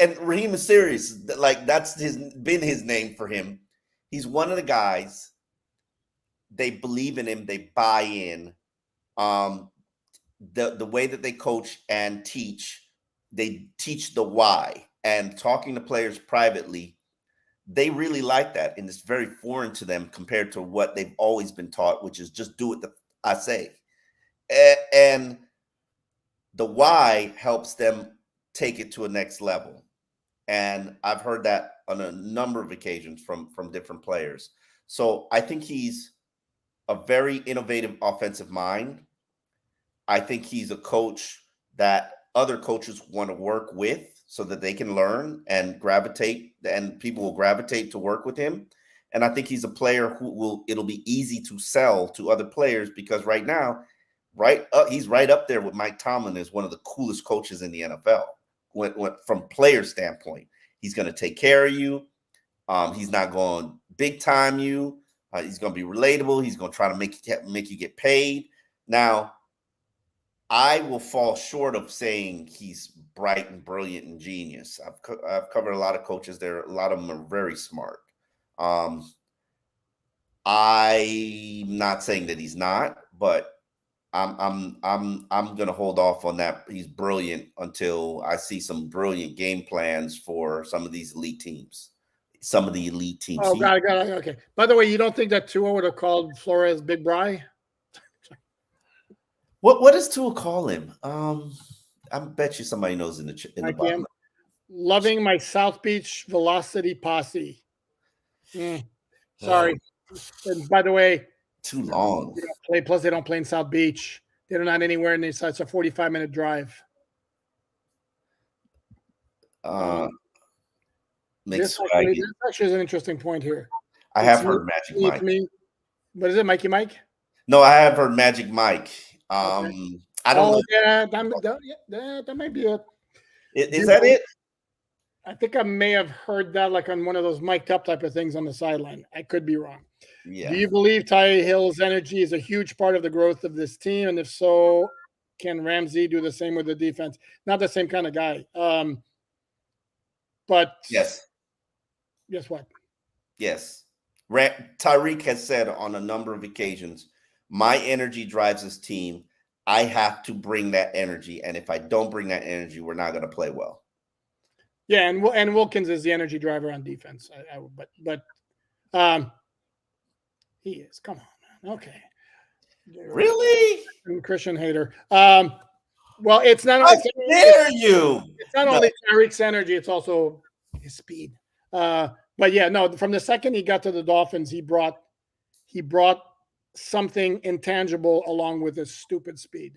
Speaker 2: and Raheem is serious. Like that's been his name for him. He's one of the guys. They believe in him. They buy in. The way that they coach and teach, they teach the why. And talking to players privately, they really like that. And it's very foreign to them compared to what they've always been taught, which is just do what I say. And the why helps them take it to a next level. And I've heard that on a number of occasions from different players. So I think he's a very innovative offensive mind. I think he's a coach that other coaches want to work with so that they can learn and gravitate, and people will gravitate to work with him. And I think he's a player who it'll be easy to sell to other players because right now, he's right up there with Mike Tomlin as one of the coolest coaches in the NFL. From player standpoint, he's going to take care of you. He's not going to big time you. He's going to be relatable. He's going to try to make you get paid. Now, I will fall short of saying he's bright and brilliant and genius. I've covered a lot of coaches there. A lot of them are very smart. I'm not saying that he's not, but I'm going to hold off on that. He's brilliant until I see some brilliant game plans for some of these elite teams. Some of the elite teams.
Speaker 1: Oh, got it. Okay. By the way, you don't think that Tua would have called Flores Big Bry?
Speaker 2: What does Tua call him? I bet you somebody knows in the bottom.
Speaker 1: Loving my South Beach Velocity posse. Sorry. And by the way,
Speaker 2: too long.
Speaker 1: Plus, they don't play in South Beach. They're not anywhere near. It's a 45-minute drive. This actually is an interesting point here.
Speaker 2: I have heard Magic Mike.
Speaker 1: What is it, Mikey Mike?
Speaker 2: No, I have heard Magic Mike.
Speaker 1: Okay.
Speaker 2: I don't know.
Speaker 1: Yeah, that might be it.
Speaker 2: Is that it?
Speaker 1: I think I may have heard that like on one of those mic'd up type of things on the sideline. I could be wrong.
Speaker 2: Yeah.
Speaker 1: Do you believe Ty Hill's energy is a huge part of the growth of this team? And if so, can Ramsey do the same with the defense? Not the same kind of guy. But
Speaker 2: yes.
Speaker 1: Guess what?
Speaker 2: Yes. Tyreek has said on a number of occasions, my energy drives this team. I have to bring that energy. And if I don't bring that energy, we're not going to play well.
Speaker 1: Yeah, and Wilkins is the energy driver on defense. But he is. Come on, man. Okay.
Speaker 2: Really?
Speaker 1: Christian hater. Well, it's not.
Speaker 2: How dare you?
Speaker 1: It's not only Tyreek's energy; it's also his speed. But yeah, no. From the second he got to the Dolphins, he brought something intangible along with his stupid speed.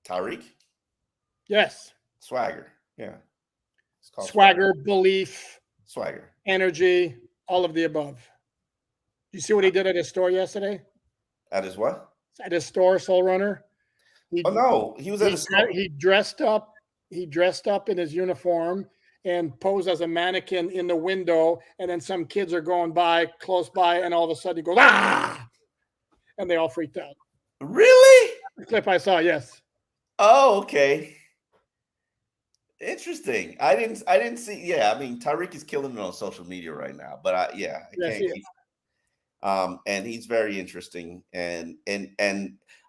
Speaker 2: Tyreek?
Speaker 1: Yes.
Speaker 2: Swagger. Yeah.
Speaker 1: Swagger, belief,
Speaker 2: swagger,
Speaker 1: energy, all of the above. You see what he did at his store yesterday?
Speaker 2: At his what?
Speaker 1: At his store, Soul Runner.
Speaker 2: He was at his store.
Speaker 1: He dressed up. He dressed up in his uniform and posed as a mannequin in the window. And then some kids are going by close by, and all of a sudden he goes, "Ah!" and they all freaked out.
Speaker 2: Really?
Speaker 1: The clip I saw, yes.
Speaker 2: Oh, okay. Interesting. I didn't see. Yeah, I mean, Tyreek is killing it on social media right now. But I can't keep. And he's very interesting, and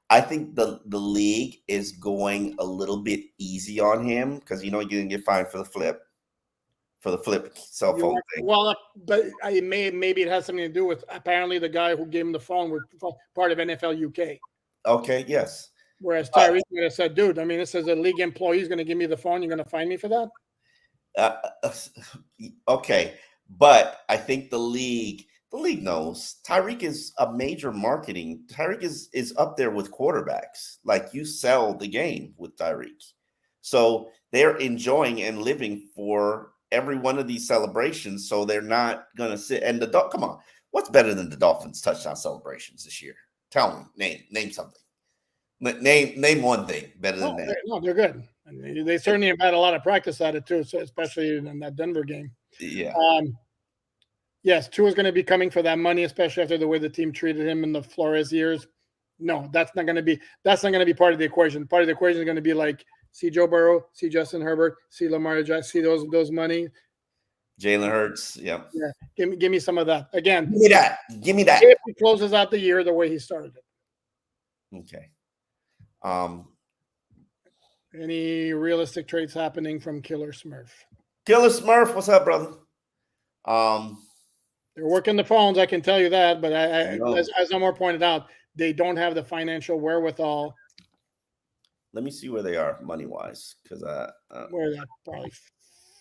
Speaker 2: I think the league is going a little bit easy on him because you didn't get fined for the flip cell phone thing.
Speaker 1: Well, but maybe it has something to do with apparently the guy who gave him the phone was part of NFL UK.
Speaker 2: Okay. Yes.
Speaker 1: Whereas Tyreek would have said, dude, I mean, this is a league employee who's going to give me the phone. You're going to fine me for that?
Speaker 2: Okay. But I think the league knows Tyreek is a major marketing. Tyreek is up there with quarterbacks. Like, you sell the game with Tyreek. So they're enjoying and living for every one of these celebrations. So they're not going to sit. And come on. What's better than the Dolphins touchdown celebrations this year? Tell me. Name something. Name one thing better than that.
Speaker 1: No, they're good. And they certainly have had a lot of practice at it too, so especially in that Denver game.
Speaker 2: Yeah.
Speaker 1: Yes, Tua's going to be coming for that money, especially after the way the team treated him in the Flores years. No, that's not going to be part of the equation. Part of the equation is going to be like, see Joe Burrow, see Justin Herbert, see Lamar Jackson, see those money.
Speaker 2: Jalen Hurts, yeah.
Speaker 1: Give me some of that. Again,
Speaker 2: give me that.
Speaker 1: If he closes out the year the way he started it.
Speaker 2: Okay.
Speaker 1: Any realistic trades happening from Killer Smurf?
Speaker 2: Killer Smurf, what's up, brother?
Speaker 1: They're working the phones, I can tell you that. But as Omar pointed out, they don't have the financial wherewithal.
Speaker 2: Let me see where they are money wise, because
Speaker 1: where that probably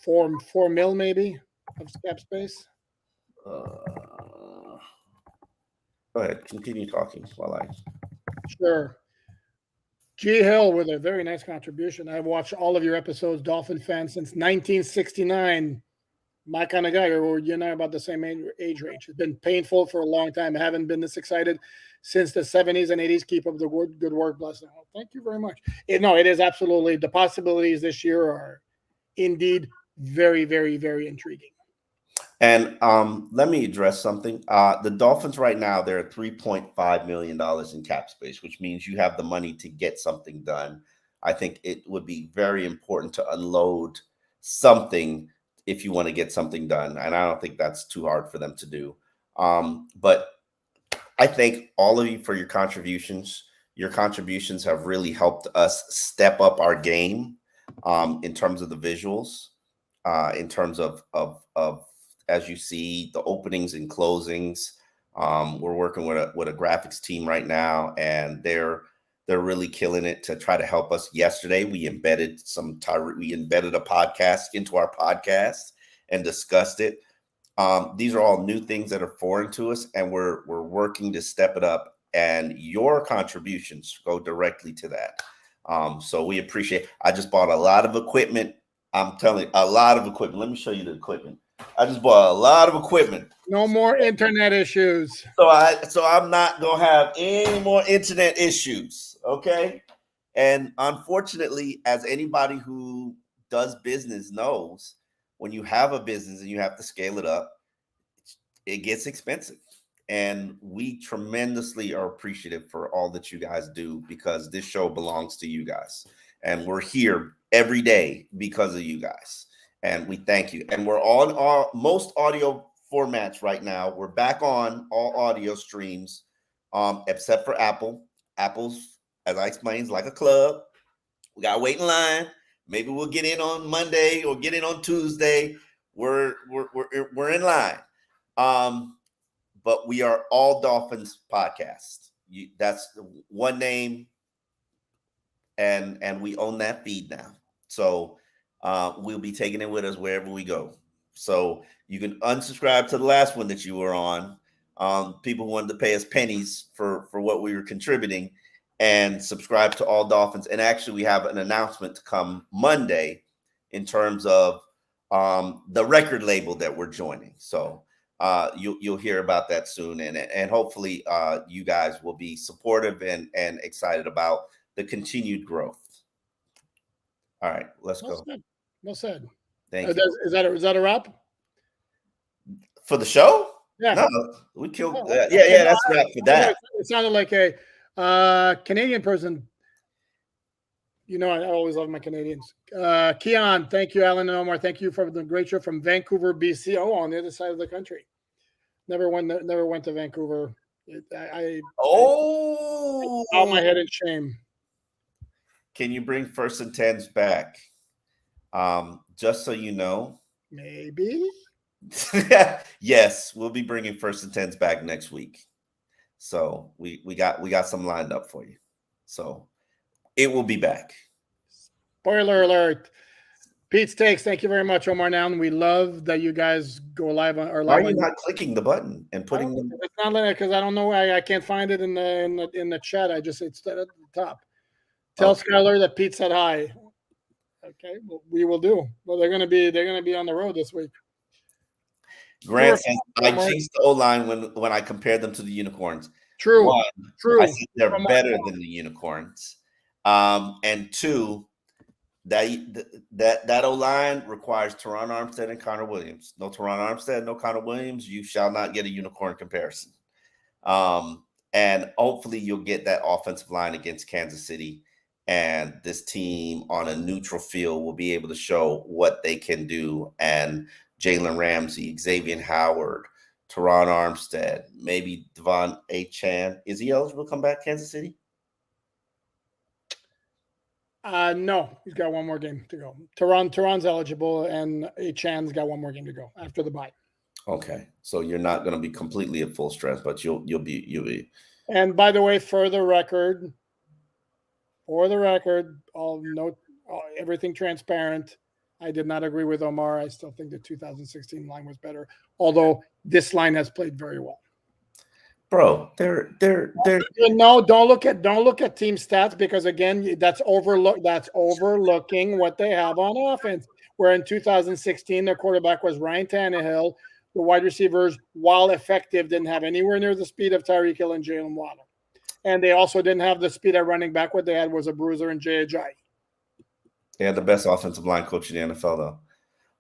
Speaker 1: $4 million maybe of cap space.
Speaker 2: Go ahead, continue talking while I.
Speaker 1: Sure. G. Hill with a very nice contribution. I've watched all of your episodes, Dolphin fan, since 1969. My kind of guy. You and I are about the same age range. It's been painful for a long time. I haven't been this excited since the 70s and 80s. Keep up the good work. Bless them. Thank you very much. It is absolutely. The possibilities this year are indeed very, very, very intriguing.
Speaker 2: And let me address something. The Dolphins right now, they're at $3.5 million in cap space, which means you have the money to get something done. I think it would be very important to unload something if you want to get something done. And I don't think that's too hard for them to do. But I thank all of you for your contributions. Your contributions have really helped us step up our game in terms of the visuals, in terms of as you see, the openings and closings. We're working with a graphics team right now, and they're really killing it to try to help us. Yesterday, we embedded a podcast into our podcast and discussed it. These are all new things that are foreign to us, and we're working to step it up. And your contributions go directly to that. So we appreciate. I just bought a lot of equipment. I'm telling you, a lot of equipment. Let me show you the equipment. I just bought a lot of equipment.
Speaker 1: No more internet issues.
Speaker 2: So I'm not gonna have any more internet issues. Okay. And unfortunately, as anybody who does business knows, when you have a business and you have to scale it up, it gets expensive. And we tremendously are appreciative for all that you guys do, because this show belongs to you guys. And we're here every day because of you guys. And we thank you. And we're on most audio formats right now. We're back on all audio streams, except for Apple. Apple's, as I explained, is like a club. We got to wait in line. Maybe we'll get in on Monday or get in on Tuesday. We're in line. But we are All Dolphins podcast. That's one name, and we own that feed now. So we'll be taking it with us wherever we go. So you can unsubscribe to the last one that you were on. People wanted to pay us pennies for what we were contributing, and subscribe to All Dolphins. And actually, we have an announcement to come Monday in terms of the record label that we're joining. So you'll hear about that soon, and hopefully you guys will be supportive and excited about the continued growth. All right, let's go.
Speaker 1: Well said.
Speaker 2: Thank you.
Speaker 1: Is that a wrap
Speaker 2: for the show?
Speaker 1: Yeah,
Speaker 2: no, we killed. Yeah, that's a wrap for that.
Speaker 1: It sounded like a Canadian person. I always love my Canadians. Keon, thank you. Alan and Omar, thank you for the great show from Vancouver, BC. Oh, on the other side of the country. Never went to Vancouver. I bow my head in shame.
Speaker 2: Can you bring First and Tens back? Just so you know.
Speaker 1: Maybe.
Speaker 2: Yes, we'll be bringing First and Tens back next week. So we got some lined up for you. So it will be back.
Speaker 1: Spoiler alert. Pete's Takes, thank you very much, Omar Noun. We love that you guys go live on our live.
Speaker 2: Why are you not clicking the button and putting them?
Speaker 1: It's not like, because I don't know why I can't find it in the chat. It's at the top. Tell Skylar that Pete said hi. Okay, well, we will do. Well, they're gonna be on the road this week.
Speaker 2: Grant says I jinxed the O-line when I compared them to the Unicorns.
Speaker 1: True. True.
Speaker 2: I think they're better than the Unicorns. And two, that O-line requires Teron Armstead and Connor Williams. No Teron Armstead, no Connor Williams. You shall not get a unicorn comparison. And hopefully you'll get that offensive line against Kansas City, and this team on a neutral field will be able to show what they can do. And Jalen Ramsey, Xavier Howard, Teron Armstead, maybe Devon Achane. Is he eligible to come back to Kansas City?
Speaker 1: No, he's got one more game to go. Teron's eligible, and Achane's got one more game to go after the bye.
Speaker 2: Okay, so you're not going to be completely at full strength, but you'll be. And
Speaker 1: by the way, for the record, everything transparent. I did not agree with Omar. I still think the 2016 line was better, although this line has played very well.
Speaker 2: bro. They're
Speaker 1: No, don't look at team stats, because again, that's overlooking what they have on offense. Where in 2016, their quarterback was Ryan Tannehill. The wide receivers, while effective, didn't have anywhere near the speed of Tyreek Hill and Jalen Waddle. And they also didn't have the speed at running back. What they had was a bruiser and Jay Ajayi.
Speaker 2: They had the best offensive line coach in the NFL,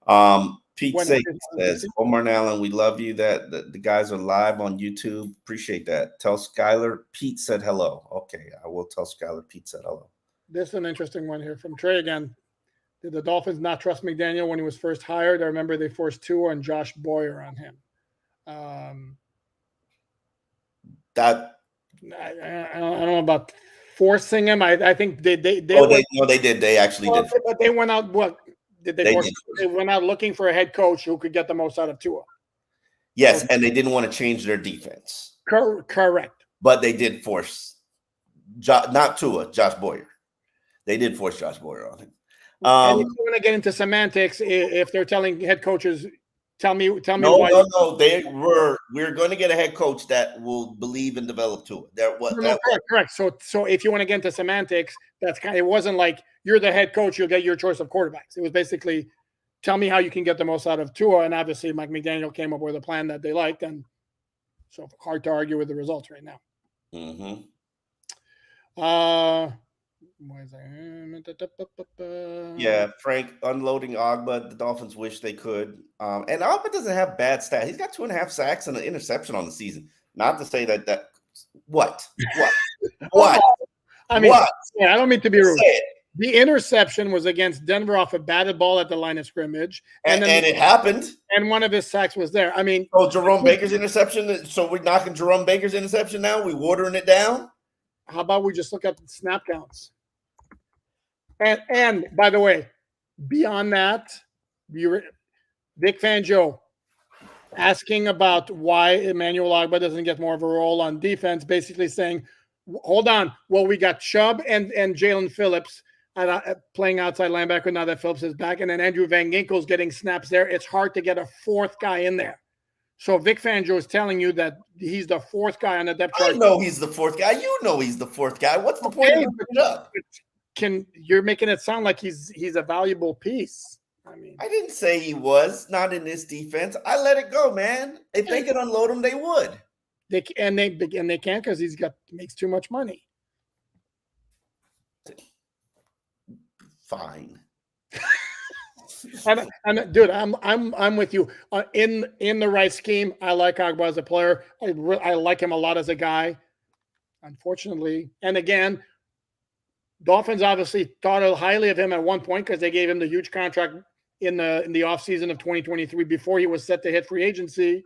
Speaker 2: though. Pete says, Omar and Allen, we love you. That the guys are live on YouTube. Appreciate that. Tell Skylar Pete said hello. Okay, I will tell Skylar Pete said hello.
Speaker 1: This is an interesting one here from Trey again. Did the Dolphins not trust McDaniel when he was first hired? I remember they forced Tua and Josh Boyer on him. I don't know about forcing him. I think they did.
Speaker 2: They actually did.
Speaker 1: But they went out. What did they? They went out looking for a head coach who could get the most out of Tua.
Speaker 2: Yes, and they didn't want to change their defense.
Speaker 1: Correct.
Speaker 2: But they did force not Tua, Josh Boyer. They did force Josh Boyer on him.
Speaker 1: And if you want to get into semantics, if they're telling head coaches, tell me why.
Speaker 2: No. We're going to get a head coach that will believe and develop to it.
Speaker 1: Correct. So if you want to get into semantics, it wasn't like you're the head coach, you'll get your choice of quarterbacks. It was basically, tell me how you can get the most out of Tua. And obviously, Mike McDaniel came up with a plan that they liked, and so hard to argue with the results right now.
Speaker 2: Mm-hmm. Yeah, Frank unloading Ogba. The Dolphins wish they could. And Ogba doesn't have bad stats. He's got 2.5 sacks and an interception on the season. Not to say that what?
Speaker 1: I mean, yeah, I don't mean to be rude. The interception was against Denver off a batted ball at the line of scrimmage,
Speaker 2: and it happened.
Speaker 1: And one of his sacks was there. I mean,
Speaker 2: Jerome Baker's interception. So we're knocking Jerome Baker's interception now. We watering it down.
Speaker 1: How about we just look at the snap counts? And by the way, beyond that, Vic Fangio asking about why Emmanuel Ogba doesn't get more of a role on defense, basically saying, hold on, well, we got Chubb and Jalen Phillips playing outside linebacker now that Phillips is back, and then Andrew Van Ginkel's getting snaps there. It's hard to get a fourth guy in there. So Vic Fangio is telling you that he's the fourth guy on the depth chart.
Speaker 2: I know he's the fourth guy. You know he's the fourth guy. What's the point of bringing it up?
Speaker 1: You're making it sound like he's a valuable piece. I mean,
Speaker 2: I didn't say he was not in this defense. I let it go, man. If they could unload him, they would.
Speaker 1: They can't because makes too much money.
Speaker 2: Fine.
Speaker 1: and dude, I'm with you. In the right scheme, I like Ogba as a player. I like him a lot as a guy. Unfortunately, and again, Dolphins obviously thought highly of him at one point because they gave him the huge contract in the offseason of 2023 before he was set to hit free agency,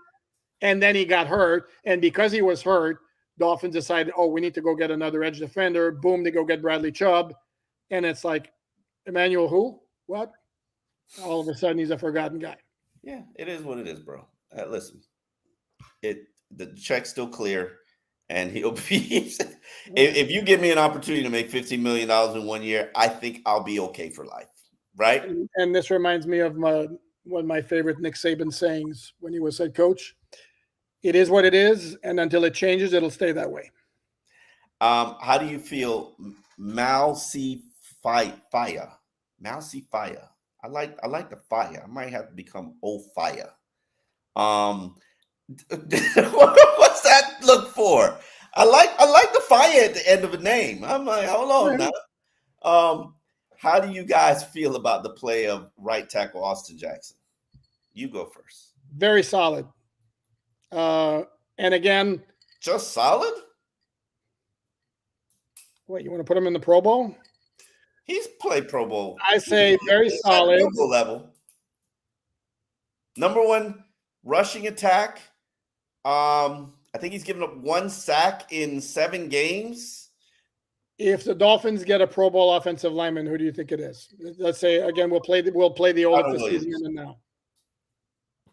Speaker 1: and then he got hurt. And because he was hurt, Dolphins decided, we need to go get another edge defender. Boom, they go get Bradley Chubb, and it's like, Emmanuel who? What? All of a sudden, he's a forgotten guy.
Speaker 2: Yeah, it is what it is, bro. Listen, the check's still clear. And he'll be if you give me an opportunity to make $15 million in 1 year, I think I'll be okay for life. Right.
Speaker 1: And this reminds me of one of my favorite Nick Saban sayings when he was head coach. It is what it is, and until it changes, it'll stay that way.
Speaker 2: How do you feel Mousy Fire? Mousy Fire. I like the fire. I might have to become old fire. What's that look for? I like the fire at the end of a name. I'm like, hold on now. How do you guys feel about the play of right tackle Austin Jackson? You go first.
Speaker 1: Very solid. And again,
Speaker 2: just solid.
Speaker 1: What, you want to put him in the Pro Bowl?
Speaker 2: He's played Pro Bowl.
Speaker 1: I say very solid.
Speaker 2: Pro Bowl level. Number one rushing attack. I think he's given up 1 sack in 7 games.
Speaker 1: If the Dolphins get a Pro Bowl offensive lineman, who do you think it is? Let's say again, we'll play the old this season now.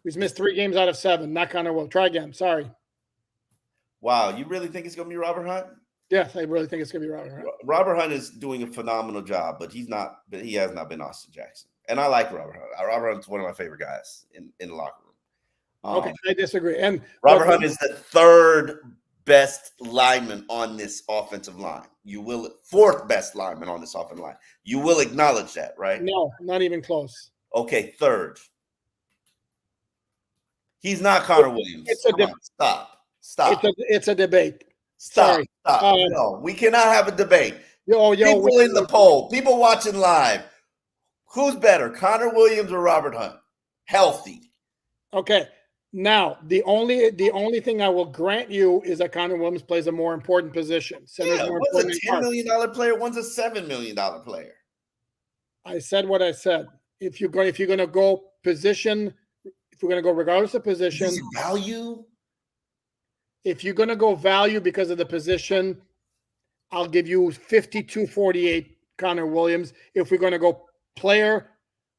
Speaker 1: He's missed 3 games out of 7. Not kind of well. Try again. Sorry.
Speaker 2: Wow, you really think it's going to be Robert Hunt?
Speaker 1: Yes, I really think it's going to be Robert Hunt.
Speaker 2: Robert Hunt is doing a phenomenal job, but he has not been Austin Jackson. And I like Robert Hunt. Robert Hunt's one of my favorite guys in the locker room.
Speaker 1: Okay, I disagree. And
Speaker 2: Robert Hunt is the 3rd best lineman on this offensive line. You will fourth best lineman on this offensive line. You will acknowledge that, right?
Speaker 1: No, not even close.
Speaker 2: Okay, third. He's not Connor Williams.
Speaker 1: It's a
Speaker 2: Come on, stop.
Speaker 1: It's a debate.
Speaker 2: Stop.
Speaker 1: Sorry.
Speaker 2: No, we cannot have a debate.
Speaker 1: Yo,
Speaker 2: People in the poll, people watching live, who's better, Connor Williams or Robert Hunt? Healthy.
Speaker 1: Okay. Now, the only thing I will grant you is that Connor Williams plays a more important position.
Speaker 2: Yeah, one's a $10 million player, one's a $7 million player.
Speaker 1: I said what I said. If you're going to go position, if we're going to go regardless of position,
Speaker 2: value.
Speaker 1: If you're going to go value because of the position, I'll give you 52-48 Connor Williams. If we're going to go player,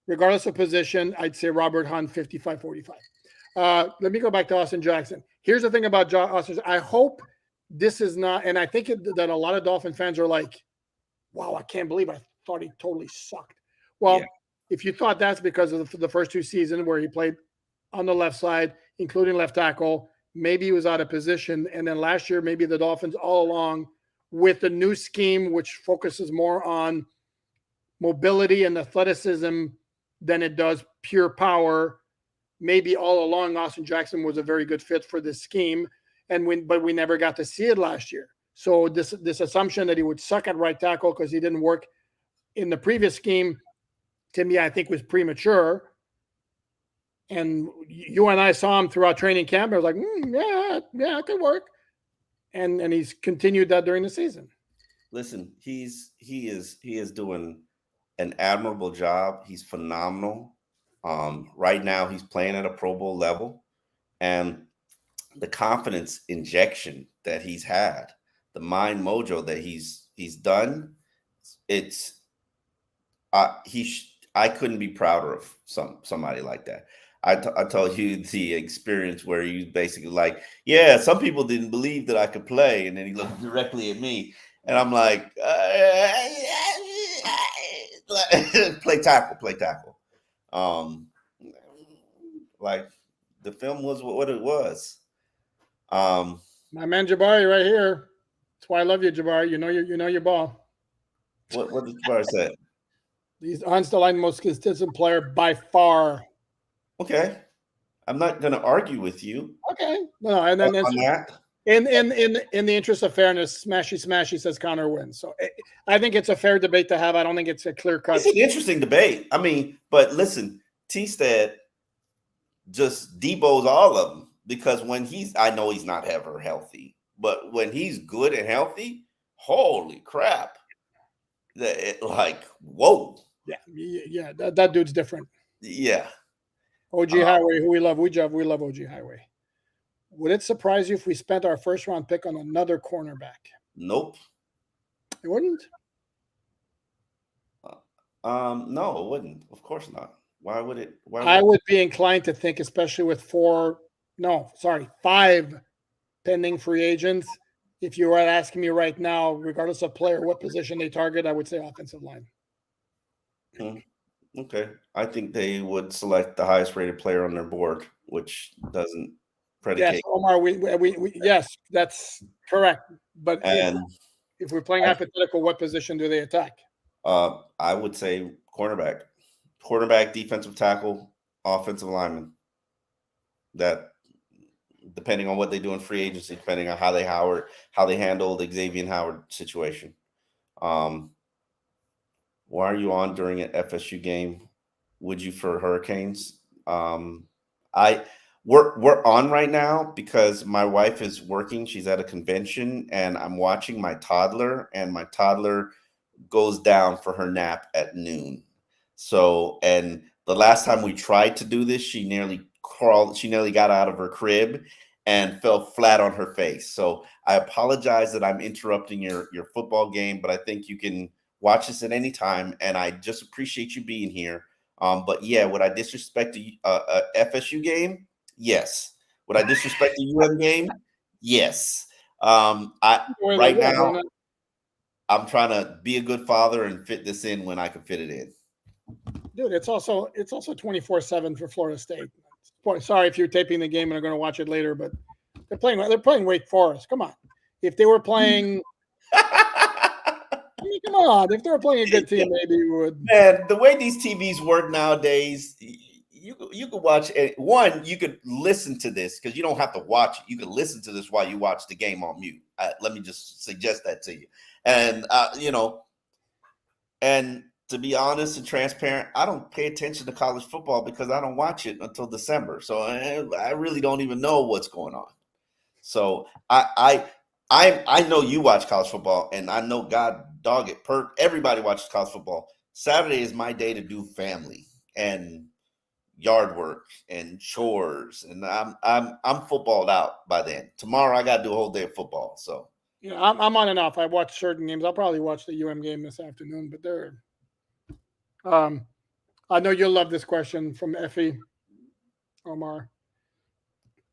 Speaker 1: regardless of position, I'd say Robert Hunt 55-45. Let me go back to Austin Jackson. Here's the thing about Austin. I hope this is not, and I think that a lot of Dolphin fans are like, wow, I can't believe I thought he totally sucked. Well, yeah. If you thought that's because of the first two seasons where he played on the left side, including left tackle, maybe he was out of position. And then last year, maybe the Dolphins all along with the new scheme, which focuses more on mobility and athleticism than it does pure power. Maybe all along, Austin Jackson was a very good fit for this scheme, but we never got to see it last year. So this assumption that he would suck at right tackle because he didn't work in the previous scheme, to me, I think was premature. And you and I saw him throughout training camp. I was like, yeah, it could work. And he's continued that during the season.
Speaker 2: Listen, he is doing an admirable job. He's phenomenal. Right now, he's playing at a Pro Bowl level, and the confidence injection that he's had, the mind mojo that he's done, I couldn't be prouder of somebody like that. I told you the experience where you basically like, yeah, some people didn't believe that I could play, and then he looked directly at me, and I'm like, play tackle. Like the film was what it was.
Speaker 1: My man Jabari right here. That's why I love you, Jabari. You know your ball.
Speaker 2: What did Jabari say?
Speaker 1: He's Hunt's the line most consistent player by far.
Speaker 2: Okay, I'm not going to argue with you.
Speaker 1: Okay, no, and then
Speaker 2: on that.
Speaker 1: In the interest of fairness, smashy says Connor wins. So I think it's a fair debate to have. I don't think it's a clear cut.
Speaker 2: It's an interesting debate. I mean, but listen, T-Stead just deboes all of them because when I know he's not ever healthy, but when he's good and healthy, holy crap! Like whoa.
Speaker 1: Yeah, that dude's different.
Speaker 2: Yeah.
Speaker 1: OG Highway, who we love. We love OG Highway. Would it surprise you if we spent our first round pick on another cornerback?
Speaker 2: Nope.
Speaker 1: It wouldn't?
Speaker 2: No, it wouldn't. Of course not. Why would it?
Speaker 1: I would be inclined to think, especially with 5 pending free agents. If you were asking me right now, regardless of player, what position they target, I would say offensive line.
Speaker 2: Okay. I think they would select the highest rated player on their board, which doesn't predicate.
Speaker 1: Yes, Omar, yes, that's correct. But if we're playing hypothetical, what position do they attack?
Speaker 2: I would say quarterback, defensive tackle, offensive lineman. That depending on what they do in free agency, depending on how they handle the Xavier Howard situation. Why are you on during an FSU game? Would you for Hurricanes? We're on right now because my wife is working. She's at a convention, and I'm watching my toddler, and my toddler goes down for her nap at noon. So, and the last time we tried to do this, she nearly got out of her crib and fell flat on her face. So I apologize that I'm interrupting your football game, but I think you can watch this at any time, and I just appreciate you being here. But yeah, would I disrespect a FSU game? Yes. Would I disrespect a UM game? Yes. Right now, I'm trying to be a good father and fit this in when I can fit it in.
Speaker 1: Dude, it's also 24/7 for Florida State. Sorry if you're taping the game and are going to watch it later, but They're playing Wake Forest. Come on. If they were playing, I mean, come on. If they were playing a good team, maybe you would.
Speaker 2: Man, the way these TVs work nowadays, you could watch it. One, you could listen to this because you don't have to watch it. You can listen to this while you watch the game on mute. Let me just suggest that to you. And and to be honest and transparent, I don't pay attention to college football because I don't watch it until December. So I really don't even know what's going on. So I know you watch college football, and I know God dog it. Everybody watches college football. Saturday is my day to do family and yard work and chores, and I'm footballed out by then. Tomorrow I got to do a whole day of football. So
Speaker 1: yeah, I'm on and off. I watch certain games. I'll probably watch the UM game this afternoon, but they're. I know you'll love this question from Effie Omar.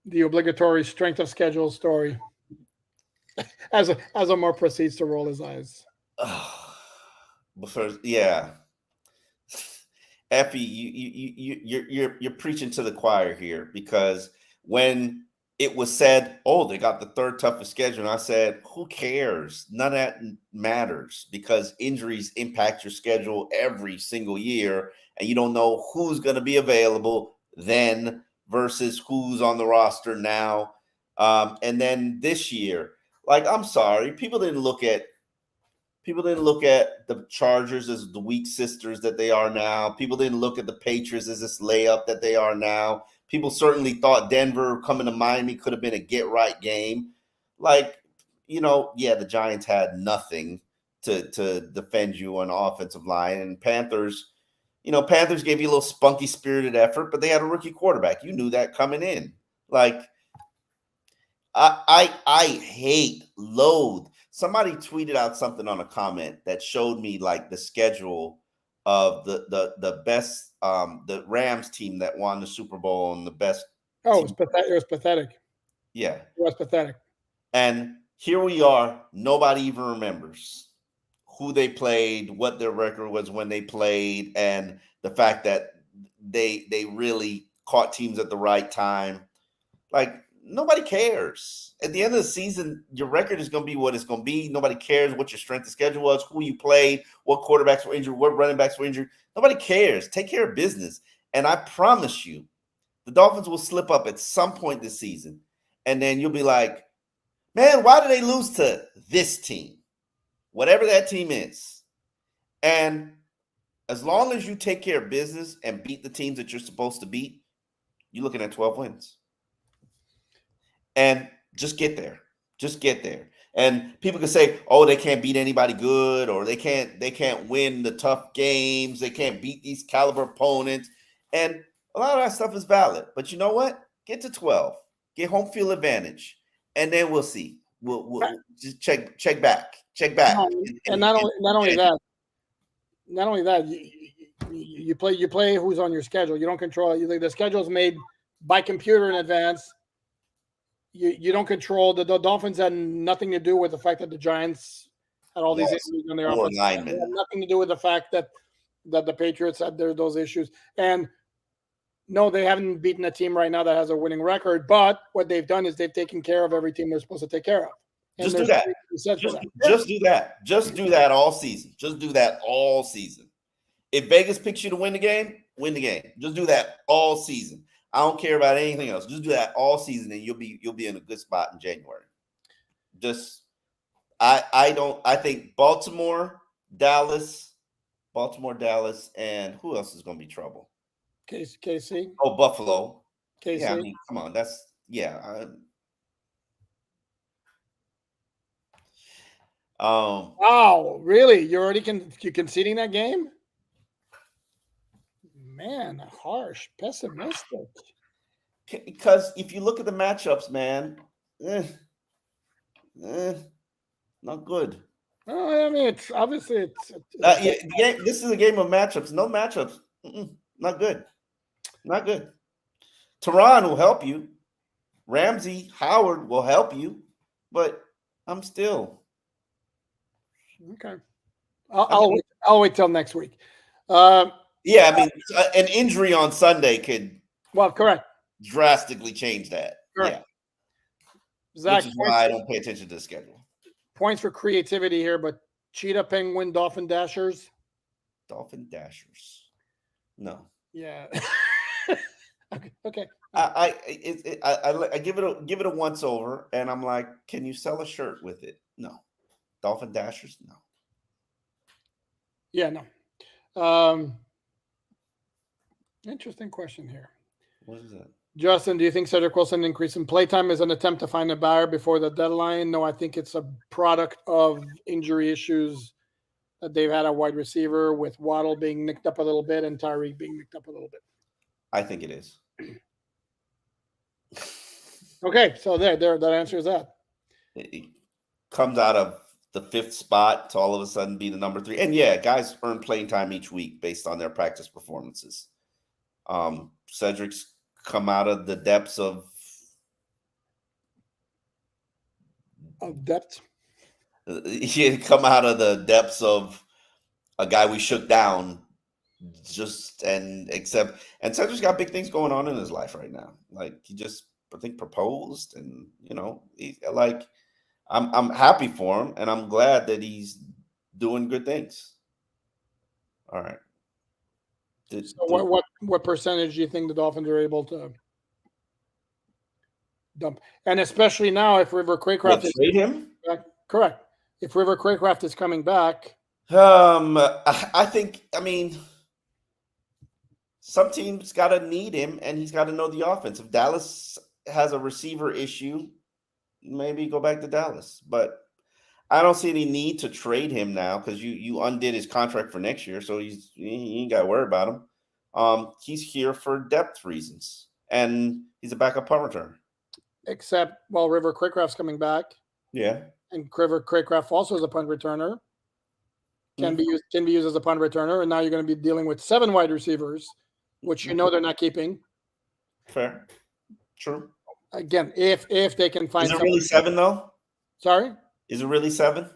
Speaker 1: The obligatory strength of schedule story. As Omar proceeds to roll his eyes.
Speaker 2: But first, yeah, Effie, you're preaching to the choir here, because when it was said, oh, they got the third toughest schedule, and I said, who cares? None of that matters, because injuries impact your schedule every single year, and you don't know who's going to be available then versus who's on the roster now. And then this year, like, I'm sorry, people didn't look at the Chargers as the weak sisters that they are now. People didn't look at the Patriots as this layup that they are now. People certainly thought Denver coming to Miami could have been a get-right game. Like, yeah, the Giants had nothing to defend you on the offensive line. And Panthers gave you a little spunky-spirited effort, but they had a rookie quarterback. You knew that coming in. Like, I loathe. Somebody tweeted out something on a comment that showed me like the schedule of the best the Rams team that won the Super Bowl and the best.
Speaker 1: Oh, it was pathetic.
Speaker 2: Yeah,
Speaker 1: it was pathetic.
Speaker 2: And here we are. Nobody even remembers who they played, what their record was when they played, and the fact that they really caught teams at the right time. Like, nobody cares. At the end of the season, your record is going to be what it's going to be. Nobody cares what your strength of schedule was, who you played, what quarterbacks were injured, what running backs were injured. Nobody cares. Take care of business. And I promise you, the Dolphins will slip up at some point this season. And then you'll be like, man, why did they lose to this team? Whatever that team is. And as long as you take care of business and beat the teams that you're supposed to beat, you're looking at 12 wins. And just get there. Just get there. And people can say, oh, they can't beat anybody good, or they can't win the tough games. They can't beat these caliber opponents. And a lot of that stuff is valid. But you know what? Get to 12. Get home field advantage. And then we'll see. We'll just check back. Check back.
Speaker 1: And not only that, you play who's on your schedule. You don't control it. The schedule is made by computer in advance. You don't control the Dolphins had nothing to do with the fact that the Giants had all these issues on their offense. It had nothing to do with the fact that the Patriots had those issues. And no, they haven't beaten a team right now that has a winning record. But what they've done is they've taken care of every team they're supposed to take care of.
Speaker 2: Just do that. Just do that. Just do that all season. Just do that all season. If Vegas picks you to win the game, win the game. Just do that all season. I don't care about anything else. Just do that all season, and you'll be in a good spot in January. I think Baltimore, Dallas, and who else is going to be trouble?
Speaker 1: KC.
Speaker 2: Oh, Buffalo.
Speaker 1: KC.
Speaker 2: Yeah, I mean, come on.
Speaker 1: Wow, really? You're already conceding that game? Man, harsh, pessimistic.
Speaker 2: Because if you look at the matchups, man, not good.
Speaker 1: I mean, it's obviously
Speaker 2: this is a game of matchups. No matchups, not good, not good. Tehran will help you. Ramsey, Howard will help you, but I'm still
Speaker 1: okay. I'll wait till next week.
Speaker 2: Yeah, I mean, an injury on Sunday could
Speaker 1: correct
Speaker 2: drastically change that.
Speaker 1: Correct. Zach,
Speaker 2: which is why I don't pay attention to the schedule.
Speaker 1: Points for creativity here, but Cheetah, Penguin, Dolphin, Dashers.
Speaker 2: Dolphin Dashers. No.
Speaker 1: Yeah. Okay.
Speaker 2: I give it a once over, and I'm like, can you sell a shirt with it? No. Dolphin Dashers? No.
Speaker 1: Yeah, no. Interesting question here.
Speaker 2: What is that?
Speaker 1: Justin, do you think Cedric Wilson increase in playtime is an attempt to find a buyer before the deadline? No, I think it's a product of injury issues that they've had a wide receiver, with Waddle being nicked up a little bit and Tyreek being nicked up a little bit.
Speaker 2: I think it is.
Speaker 1: Okay, so that answers that.
Speaker 2: It comes out of the 5th spot to all of a sudden be the number 3. And yeah, guys earn playing time each week based on their practice performances. Cedric's come out of the depths of
Speaker 1: depth.
Speaker 2: He had come out of the depths of a guy we shook down. And Cedric's got big things going on in his life right now. Like, he just, I think, proposed, and I'm happy for him, and I'm glad that he's doing good things. All right.
Speaker 1: So what percentage do you think the Dolphins are able to dump? And especially now, if River Craycraft is
Speaker 2: trade him?
Speaker 1: back, correct. If River Craycraft is coming back,
Speaker 2: I think, some teams got to need him, and he's got to know the offense. If Dallas has a receiver issue, maybe go back to Dallas. But I don't see any need to trade him now, because you undid his contract for next year, so you ain't got to worry about him. He's here for depth reasons, and he's a backup punt returner.
Speaker 1: Except, River Craycraft's coming back.
Speaker 2: Yeah.
Speaker 1: And River Craycraft also is a punt returner. Can be used as a punt returner, and now you're going to be dealing with 7 wide receivers, which they're not keeping.
Speaker 2: Fair. True.
Speaker 1: Again, if they can find.
Speaker 2: Is it really 7 though?
Speaker 1: Sorry?
Speaker 2: Is it really 7?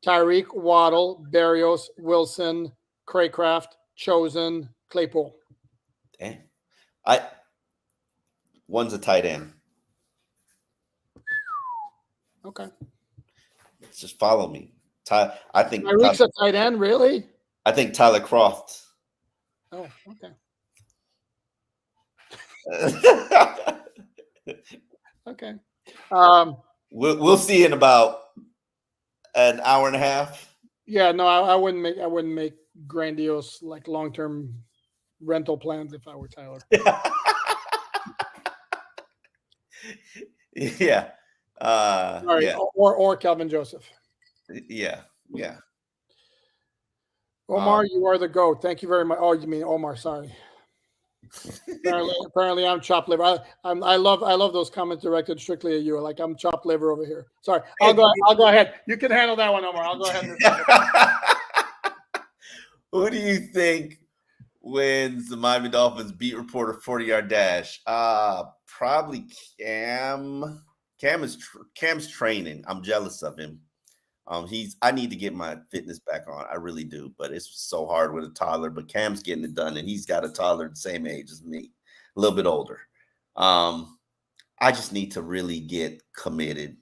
Speaker 1: Tyreek, Waddle, Berrios, Wilson, Craycraft, Chosen, Claypool.
Speaker 2: Damn. One's a tight end.
Speaker 1: Okay.
Speaker 2: Just follow me. I think
Speaker 1: Tyreek's a tight end, really?
Speaker 2: I think Tyler Croft.
Speaker 1: Oh, okay. Okay.
Speaker 2: We'll see in about an hour and a half.
Speaker 1: Yeah, no, I wouldn't make grandiose, like, long-term rental plans if I were Tyler.
Speaker 2: Yeah.
Speaker 1: Yeah. Or Calvin Joseph.
Speaker 2: Yeah.
Speaker 1: Omar, you are the GOAT. Thank you very much. Oh, you mean Omar? Sorry. Apparently, I'm chopped liver. I love those comments directed strictly at you. Like, I'm chopped liver over here. Sorry. I'll go ahead. You can handle that one, Omar. I'll go ahead.
Speaker 2: Who do you think wins the Miami Dolphins beat reporter 40-yard dash? Probably Cam. Cam's training. I'm jealous of him. I need to get my fitness back on. I really do, but it's so hard with a toddler. But Cam's getting it done, and he's got a toddler the same age as me, a little bit older. I just need to really get committed.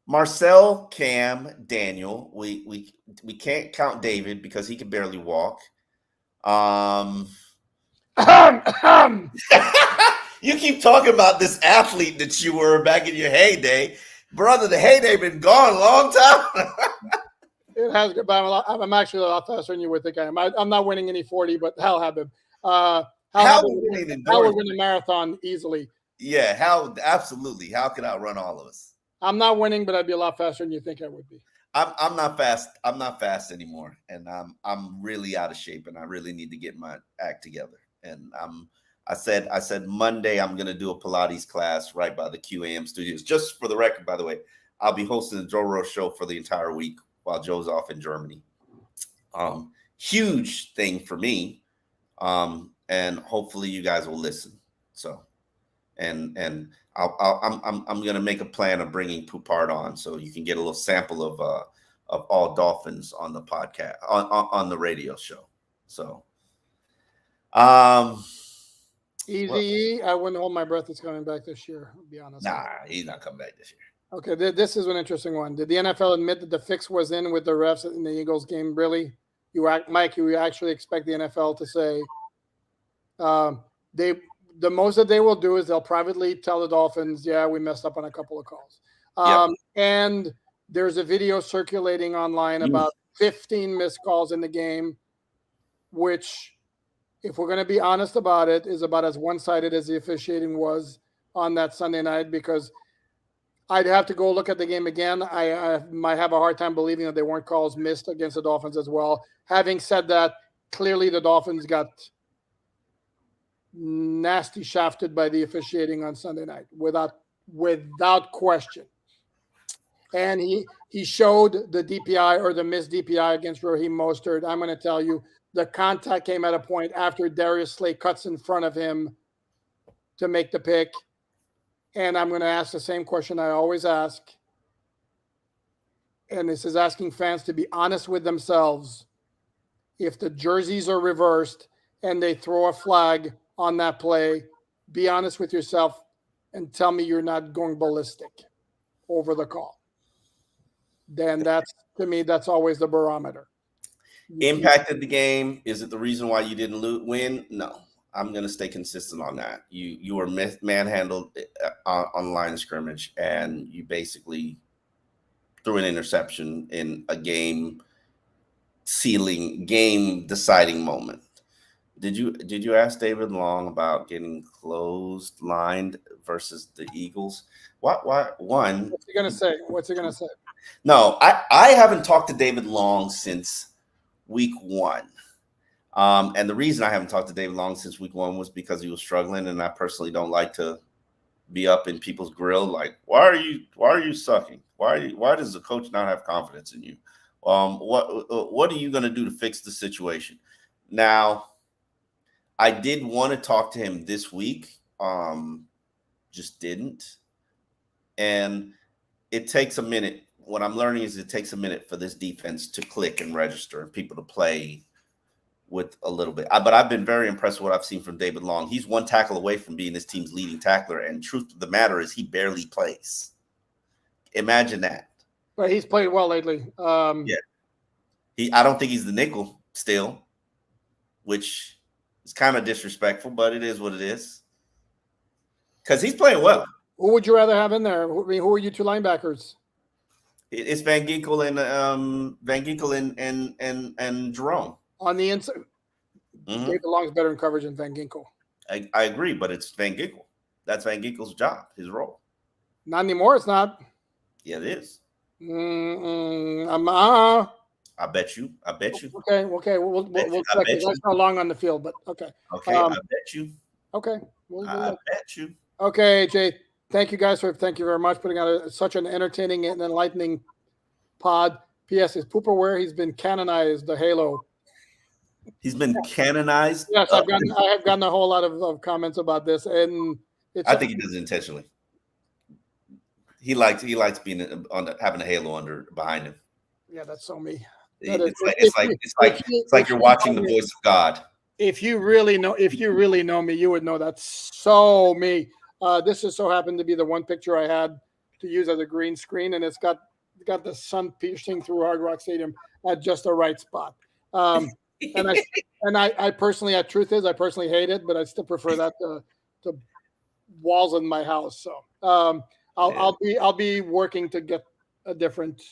Speaker 2: Marcel, Cam, Daniel. We can't count David because he can barely walk. You keep talking about this athlete that you were back in your heyday. Brother, the heyday been gone a long time.
Speaker 1: It has, but I'm actually a lot faster than you would think I am. I'm not winning any 40, but Hal Habib. Hal would win a marathon easily.
Speaker 2: Yeah, absolutely. Hal could outrun all of us.
Speaker 1: I'm not winning, but I'd be a lot faster than you think I would be.
Speaker 2: I'm not fast. I'm not fast anymore, and I'm really out of shape, and I really need to get my act together. And I said Monday I'm going to do a Pilates class right by the QAM studios. Just for the record, by the way, I'll be hosting the Joe Rowe show for the entire week while Joe's off in Germany. Huge thing for me, and hopefully you guys will listen. So, and I'm going to make a plan of bringing Poupard on so you can get a little sample of all Dolphins on the podcast on the radio show. So,
Speaker 1: Easy. I wouldn't hold my breath. It's coming back this year. I'll be honest.
Speaker 2: Nah, he's not coming back this year.
Speaker 1: Okay, this is an interesting one. Did the NFL admit that the fix was in with the refs in the Eagles game? Really, Mike? You actually expect the NFL to say they the most that they will do is they'll privately tell the Dolphins, yeah, we messed up on a couple of calls. And there's a video circulating online about 15 missed calls in the game, which, if we're going to be honest about it, is about as one-sided as the officiating was on that Sunday night, because I'd have to go look at the game again. I might have a hard time believing that there weren't calls missed against the Dolphins as well. Having said that, clearly the Dolphins got nasty shafted by the officiating on Sunday night, without question. And he showed the DPI, or the missed DPI, against Raheem Mostert. I'm going to tell you, the contact came at a point after Darius Slay cuts in front of him to make the pick. And I'm going to ask the same question I always ask. And this is asking fans to be honest with themselves. If the jerseys are reversed and they throw a flag on that play, be honest with yourself and tell me you're not going ballistic over the call. Then to me, that's always the barometer.
Speaker 2: Impacted the game. Is it the reason why you didn't win? No. I'm going to stay consistent on that. You were manhandled on the line of scrimmage, and you basically threw an interception in a game deciding moment. Did you ask David Long about getting closed lined versus the Eagles? Why one?
Speaker 1: What's he going to say?
Speaker 2: No, I haven't talked to David Long since week 1. And the reason I haven't talked to David Long since week 1 was because he was struggling, and I personally don't like to be up in people's grill. Like, why are you sucking? Why does the coach not have confidence in you? What are you going to do to fix the situation? Now, I did want to talk to him this week, just didn't. And it takes a minute. What I'm learning is it takes a minute for this defense to click and register and people to play with a little bit. But I've been very impressed with what I've seen from David Long. He's one tackle away from being this team's leading tackler, and truth of the matter is he barely plays. Imagine that.
Speaker 1: But he's played well lately.
Speaker 2: I don't think he's the nickel still, which is kind of disrespectful, but it is what it is. Because he's playing well.
Speaker 1: Who would you rather have in there? Who are you two linebackers?
Speaker 2: It's Van Ginkel and Jerome.
Speaker 1: On the inside, David Long's better in coverage than Van Ginkel.
Speaker 2: I agree, but it's Van Ginkel. That's Van Ginkel's job, his role.
Speaker 1: Not anymore. It's not.
Speaker 2: Yeah, it is.
Speaker 1: I
Speaker 2: bet you.
Speaker 1: Okay. We'll check it. That's not long on the field, but okay.
Speaker 2: Okay, I bet you.
Speaker 1: Okay.
Speaker 2: I bet you.
Speaker 1: Okay, Jay. Thank you very much for putting out such an entertaining and enlightening pod. P.S. Is Pooper where he's been canonized, the Halo?
Speaker 2: He's been canonized?
Speaker 1: Yes, I have gotten a whole lot of comments about this, and
Speaker 2: I think he does it intentionally. He likes being having a halo behind him.
Speaker 1: Yeah, that's so me.
Speaker 2: It's like you're watching the voice of God.
Speaker 1: If you really know me, you would know that's so me. This just so happened to be the one picture I had to use as a green screen, and it's got the sun piercing through Hard Rock Stadium at just the right spot. And I personally, truth is, I personally hate it, but I still prefer that to walls in my house. So I'll be working to get a different.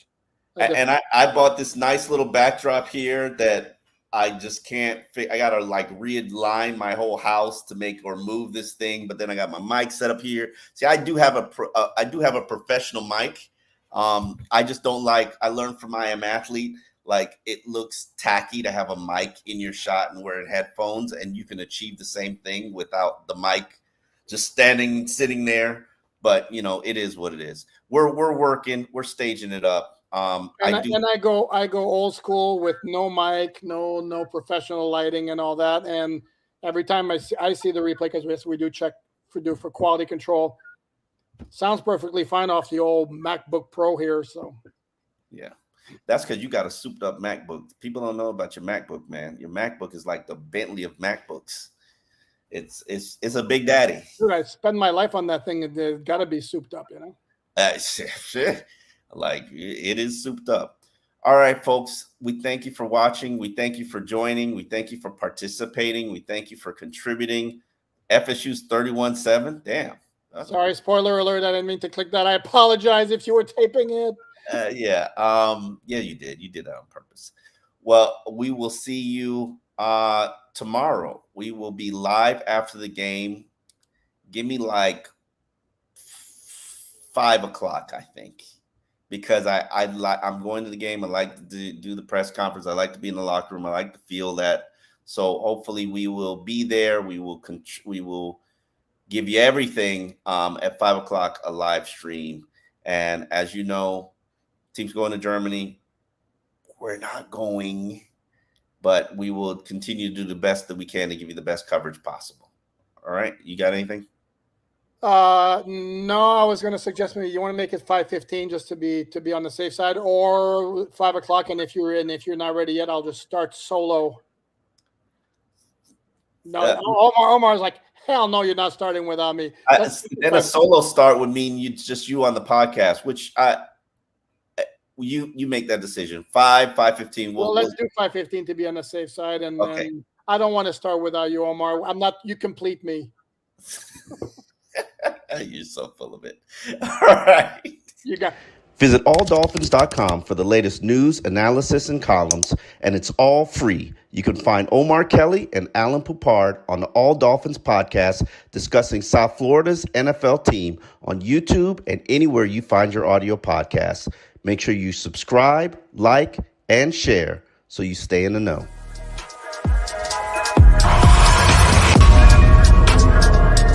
Speaker 2: And I bought this nice little backdrop here that I just can't. I gotta realign my whole house to move this thing. But then I got my mic set up here. See, I do have a professional mic. I just don't like. I learned from I Am Athlete. Like, it looks tacky to have a mic in your shot and wearing headphones, and you can achieve the same thing without the mic just sitting there. But it is what it is. We're working. We're staging it up.
Speaker 1: I go old school with no mic, no professional lighting and all that. And every time I see the replay, because we do check for quality control, sounds perfectly fine off the old MacBook Pro here. So
Speaker 2: yeah. That's because you got a souped up MacBook. People don't know about your MacBook, man. Your MacBook is like the Bentley of MacBooks. It's a big daddy.
Speaker 1: Dude, I spend my life on that thing. It's got to be souped up, you know.
Speaker 2: Like it is souped up. All right, folks. We thank you for watching. We thank you for joining. We thank you for participating. We thank you for contributing. FSU's 31-7. Damn.
Speaker 1: Sorry, spoiler alert. I didn't mean to click that. I apologize if you were taping it.
Speaker 2: Yeah. Yeah, you did. You did that on purpose. Well, we will see you tomorrow. We will be live after the game. Give me like 5 o'clock, I think, because I'm going to the game. I like to do the press conference. I like to be in the locker room. I like to feel that. So hopefully we will be there. We will give you everything at 5 o'clock, a live stream. And as you know, teams going to Germany. We're not going, but we will continue to do the best that we can to give you the best coverage possible. All right. You got anything?
Speaker 1: No, I was going to suggest maybe you want to make it 5:15 just to be on the safe side, or 5 o'clock. And if you're not ready yet, I'll just start solo. No, Omar's like, hell no, you're not starting without me.
Speaker 2: Then a solo start would mean you on the podcast, which you make that decision. 5:15.
Speaker 1: Well, let's do 5:15 to be on the safe side, and
Speaker 2: okay.
Speaker 1: then I don't want to start without you, Omar. I'm not. You complete me.
Speaker 2: You're so full of it. All right.
Speaker 1: You got.
Speaker 2: Visit alldolphins.com for the latest news, analysis, and columns, and it's all free. You can find Omar Kelly and Alan Poupard on the All Dolphins podcast discussing South Florida's NFL team on YouTube and anywhere you find your audio podcasts. Make sure you subscribe, like, and share so you stay in the know.